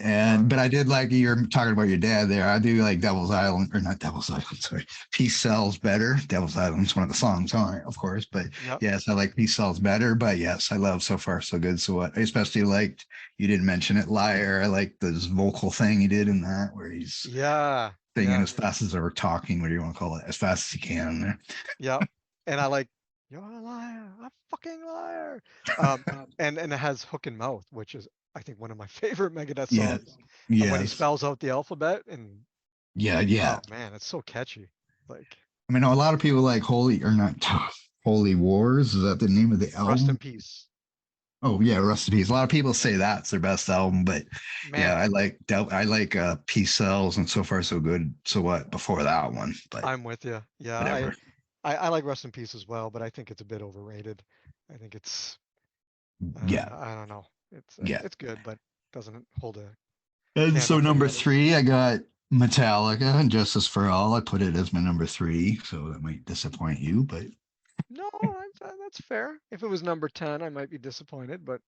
And Uh, but I did like you're talking about your dad there. I do like Devil's Island or not Devil's Island. Sorry, Peace Sells Better. Devil's Island's one of the songs on it, of course. But yeah, yes, I like Peace Sells Better. But yes, I love So Far So Good. So what? I especially liked you didn't mention it, Liar. I like this vocal thing he did in that where he's yeah, singing yeah, as fast as or talking, what do you want to call it, as fast as he can. yeah. And I like. You're a liar, a fucking liar. Um, and it has Hook and Mouth, which is I think one of my favorite Megadeth Yeah. songs. When he Yes. spells out the alphabet, and Yeah. Yeah. oh man, it's so catchy. Like I mean, a lot of people like Holy or not Holy Wars. Is that the name of the Rest in album? Peace. Oh yeah, Rust in Peace. A lot of people say that's their best album, but yeah, Man, I like Peace Cells and So Far So Good. So what before that one, but I'm with you. Yeah, whatever. I like Rest in Peace as well, but I think it's a bit overrated. I think it's Yeah, I don't know. yeah. It's good, but doesn't hold a And so candle to the number others. three, I got Metallica and Justice for All. I put it as my number three, so that might disappoint you, but No, that's fair. If it was number 10, I might be disappointed, but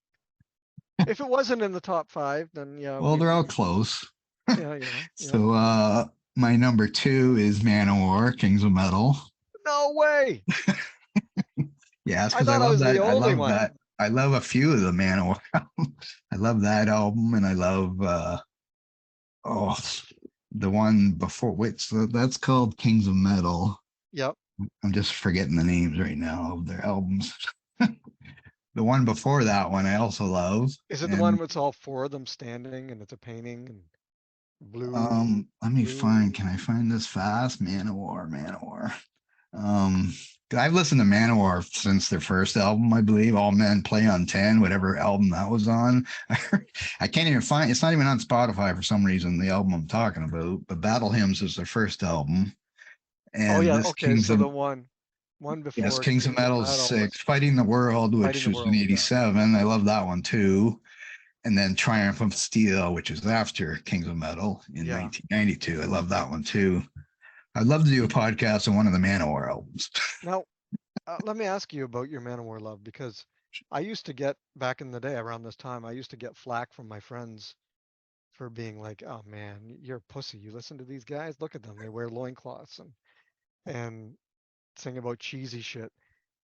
if it wasn't in the top 5, then yeah, well, they're all close. yeah. So my number two is Manowar, Kings of Metal. No way. Yeah, it's I because I thought I love was the that. I only love one. that. I love a few of the Manowar. I love that album, and I love oh the one before which that's called Kings of Metal. Yep. I'm just forgetting the names right now of their albums. The one before that one I also love, Is it the one and with all four of them standing and it's a painting and blue, let me find. blue? Can I find this fast? Manowar, Manowar. Um, I've listened to Manowar since their first album, I believe. All Men Play on 10, whatever album that was on. I can't even find it's not even on Spotify for some reason, the album I'm talking about. But Battle Hymns is their first album. Oh And yeah, this okay, Kings so of the one yes, before Kings of Kings of Metal is Metal was six. Fighting the World, Fighting which the was in World, yeah. 87. I love that one too. And then Triumph of Steel, which is after Kings of Metal in Yeah. 1992. I love that one too. I'd love to do a podcast on one of the Manowar albums. Now, let me ask you about your Manowar love because I used to get back in the day around this time, I used to get flack from my friends for being like, "Oh man, you're a pussy. You listen to these guys? Look at them. They wear loincloths and sing about cheesy shit."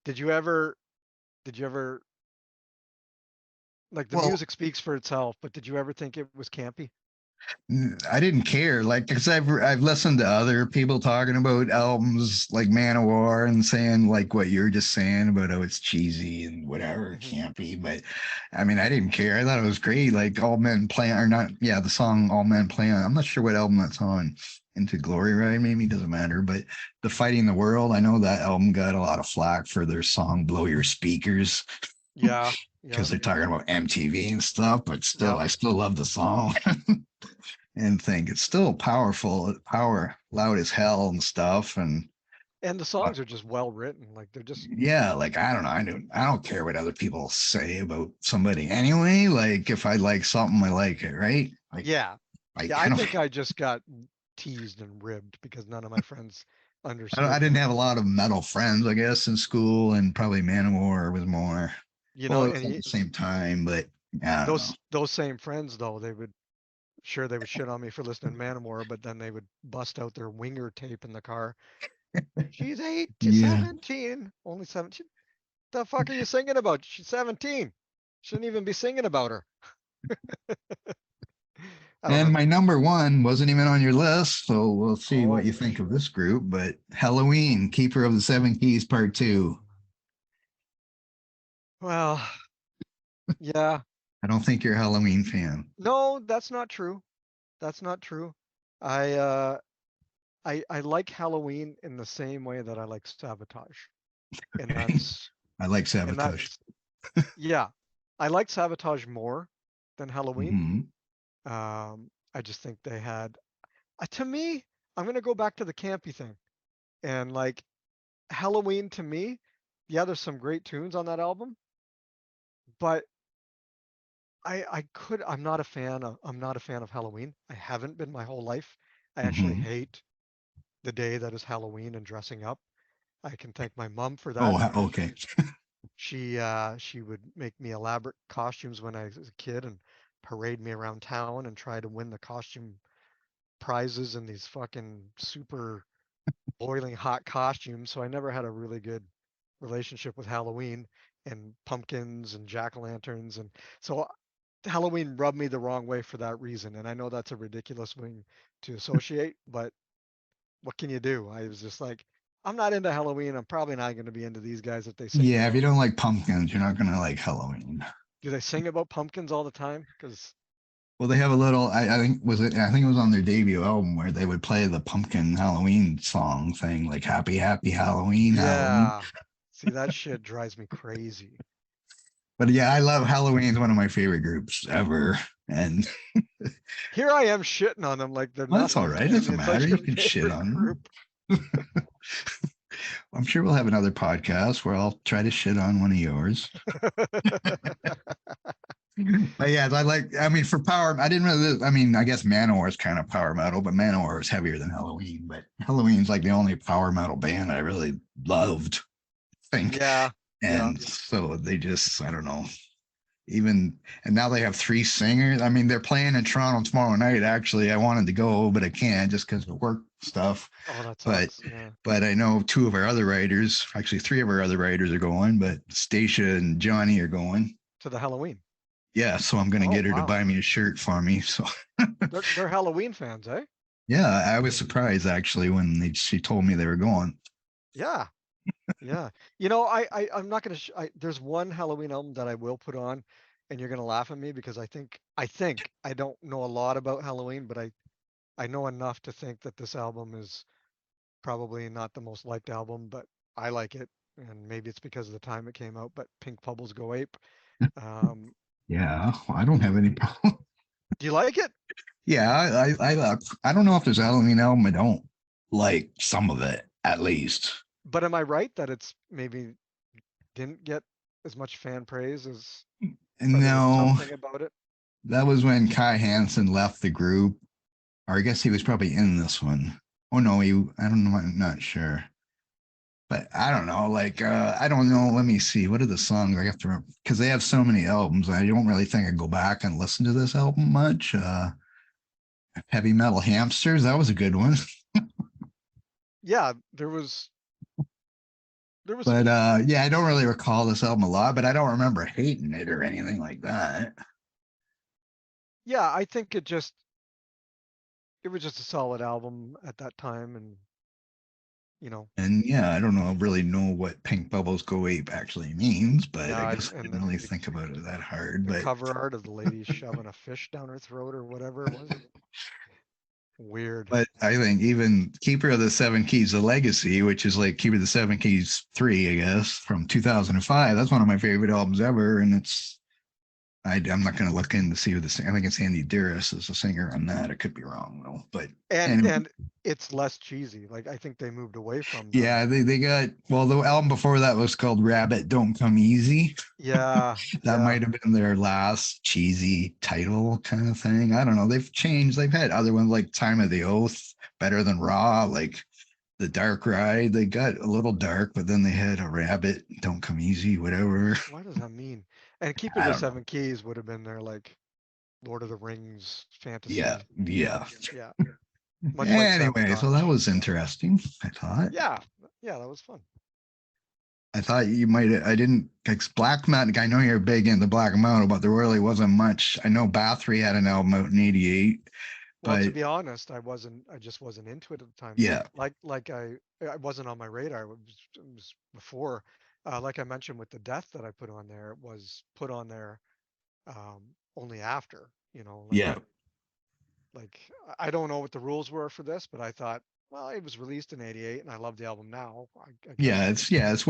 Did you ever did you ever like the Well, music speaks for itself, but did you ever think it was campy? I didn't care, like, because I've listened to other people talking about albums like Manowar and saying like what you're just saying about how it's cheesy and whatever, Hmm. campy. But I mean, I didn't care. I thought it was great. Like All Men Play or not, yeah, the song All Men Play on. I'm not sure what album that's on. Into Glory, right? Maybe doesn't matter. But the Fighting the World, I know that album got a lot of flack for their song "Blow Your Speakers" Yeah, yeah, because they're talking about MTV and stuff. But still, yeah. I still love the song. And think it's still powerful, power loud as hell and stuff. And And the uh, songs are just well written. Like they're just yeah, like I don't know, I don't care what other people say about somebody anyway. Like if I like something, I like it, right? Like yeah. I Yeah, I kind of think I just got teased and ribbed because none of my friends I understood didn't that. have a lot of metal friends, I guess, in school, and probably Manowar was more. You know, Well, it and was at the same time, but I don't know. those same friends though, they would sure they would shit on me for listening to Manowar, but then they would bust out their winger tape in the car. She's 8 to Yeah. 17, only 17. The fuck are you singing about? She's 17. Shouldn't even be singing about her. I don't And know. my number one wasn't even on your list, so we'll see what Oh, you think of this group. But Halloween, Keeper of the Seven Keys, Part Two. well, yeah. I don't think you're a Halloween fan. No, that's not true. That's not true. I uh I like Halloween in the same way that I like Sabotage. And that's I like and Sabotage. that's yeah. I like Sabotage more than Halloween. Hmm. I just think they had to me, I'm gonna go back to the campy thing. And like Halloween to me, yeah, there's some great tunes on that album, but I'm not a fan of Halloween. I haven't been my whole life. I actually Hmm. hate the day that is Halloween and dressing up. I can thank my mom for Oh, that because okay. she would make me elaborate costumes when I was a kid and parade me around town and try to win the costume prizes in these fucking super boiling hot costumes. So I never had a really good relationship with Halloween and pumpkins and jack-o'-lanterns. And so Halloween rubbed me the wrong way for that reason. And I know that's a ridiculous thing to associate, but what can you do? I was just like, I'm not into Halloween. I'm probably not going to be into these guys if they sing Yeah, if about. you don't like pumpkins, you're not gonna like Halloween. Do they sing about pumpkins all the time? Because Well, they have a little. I think was it. I think it was on their debut album where they would play the pumpkin Halloween song thing, like "Happy Happy Halloween, Halloween." yeah, see that shit drives me crazy. But yeah, I love Halloween. It's one of my favorite groups ever, and Here I am shitting on them like they're well, that's all nothing, right. It and doesn't it's matter. like your You can shit favorite on group. them. I'm sure we'll have another podcast where I'll try to shit on one of yours. But yeah, I like. I mean, for power, I didn't really. I mean, I guess Manowar is kind of power metal, but Manowar is heavier than Halloween. But Halloween's like the only power metal band I really loved. I think, Yeah, yeah. and so they just, I don't know. Even and now they have three singers. I mean, they're playing in Toronto tomorrow night. Actually, I wanted to go, but I can't just because of work stuff. Oh, that But sucks. Yeah. but I know two of our other writers, actually three of our other writers are going, but Stacia and Johnny are going. To the Halloween. Yeah, so I'm gonna Oh, get her to wow. buy me a shirt for me. So They're Halloween fans, eh? yeah, I was surprised actually when she told me they were going. Yeah, yeah. I'm not gonna. There's one Halloween album that I will put on, and you're gonna laugh at me because I think I don't know a lot about Halloween, but I know enough to think that this album is probably not the most liked album, but I like it, and maybe it's because of the time it came out. But Pink Bubbles Go Ape. Um, Yeah, well, I don't have any problem. do you like it? Yeah, I don't know if there's a Halloween album I don't like some of it at least. But am I right that it's maybe didn't get as much fan praise as, or there was No, something about it? that was when Kai Hansen left the group, or I guess he was probably in this one. Oh no, I don't know, I'm not sure. But I don't know, like I don't know. Let me see. What are the songs I have to remember? Because they have so many albums. I don't really think I go back and listen to this album much. Heavy Metal Hamsters, that was a good one. Yeah, there was But yeah, I don't really recall this album a lot, but I don't remember hating it or anything like that. yeah, I think it was just a solid album at that time, and you know, And yeah, I don't know really know what Pink Bubbles Go Ape actually means, but yeah, I guess I and didn't really think about it that hard. the But cover art of the lady shoving a fish down her throat or whatever it was. Weird. I think even Keeper of the Seven Keys, the Legacy, which is like Keeper of the Seven Keys 3, I guess, from 2005. That's one of my favorite albums ever. And I'm not going to look in to see who the singer, I think it's Andy Duras is the singer on that. I could be wrong though. But And anyway, and it's less cheesy. Like I think they moved away from the. yeah, they got, well, the album before that was called Rabbit Don't Come Easy. Yeah, That yeah. might have been their last cheesy title kind of thing. I don't know. They've changed. They've had other ones like Time of the Oath, Better Than Raw, like The Dark Ride. They got a little dark, but then they had a Rabbit, Don't Come Easy, whatever. What does that mean? And Keeper of I the don't know. Seven Keys would have been their like Lord of the Rings Yeah, fantasy. yeah. Yeah, much like Anyway, so that Sabotage. was interesting. I thought. Yeah, yeah, that was fun. I thought you might. I didn't like Black Mountain. I know you're big into Black Mountain, but there really wasn't much. I know Bathory had an album out in '88, Well, to but be honest, I just wasn't into it at the time. yeah, Like I wasn't on my radar. It was before, like I mentioned with the death that I put on there, it was put on there only after, like yeah. like I don't know what the rules were for this, but I thought, well, it was released in '88, and I love the album now. I guess, It's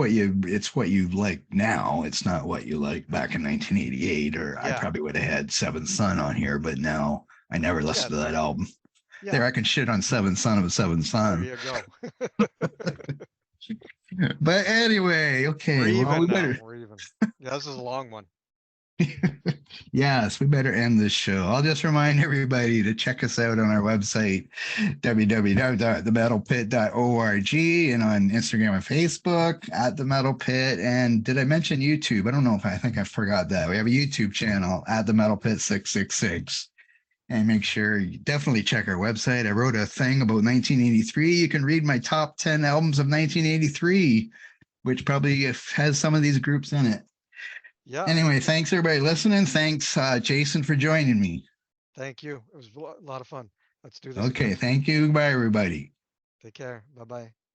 what you like now. It's not what you like back in 1988. Or I yeah, probably would have had Seventh Son on here, but now I never yeah, listened to that album. There, yeah. I can shit on Seventh Son of a Seventh There Son. you go. But anyway, We're okay. Well, we even now. better. We're even. Yeah, this is a long one. Yes, we better end this show. I'll just remind everybody to check us out on our website, www.themetalpit.org, and on Instagram and Facebook at The Metal Pit. And did I mention YouTube? I don't know if I think I forgot that. We have a YouTube channel at The Metal Pit 666. And make sure you definitely check our website. I wrote a thing about 1983. You can read my top 10 albums of 1983, which probably has some of these groups in it. Yeah. Anyway, thanks everybody listening. Thanks, Jason, for joining me. Thank you. It was a lot of fun. Let's do this Okay, again. thank you. Bye, everybody. Take care. Bye bye.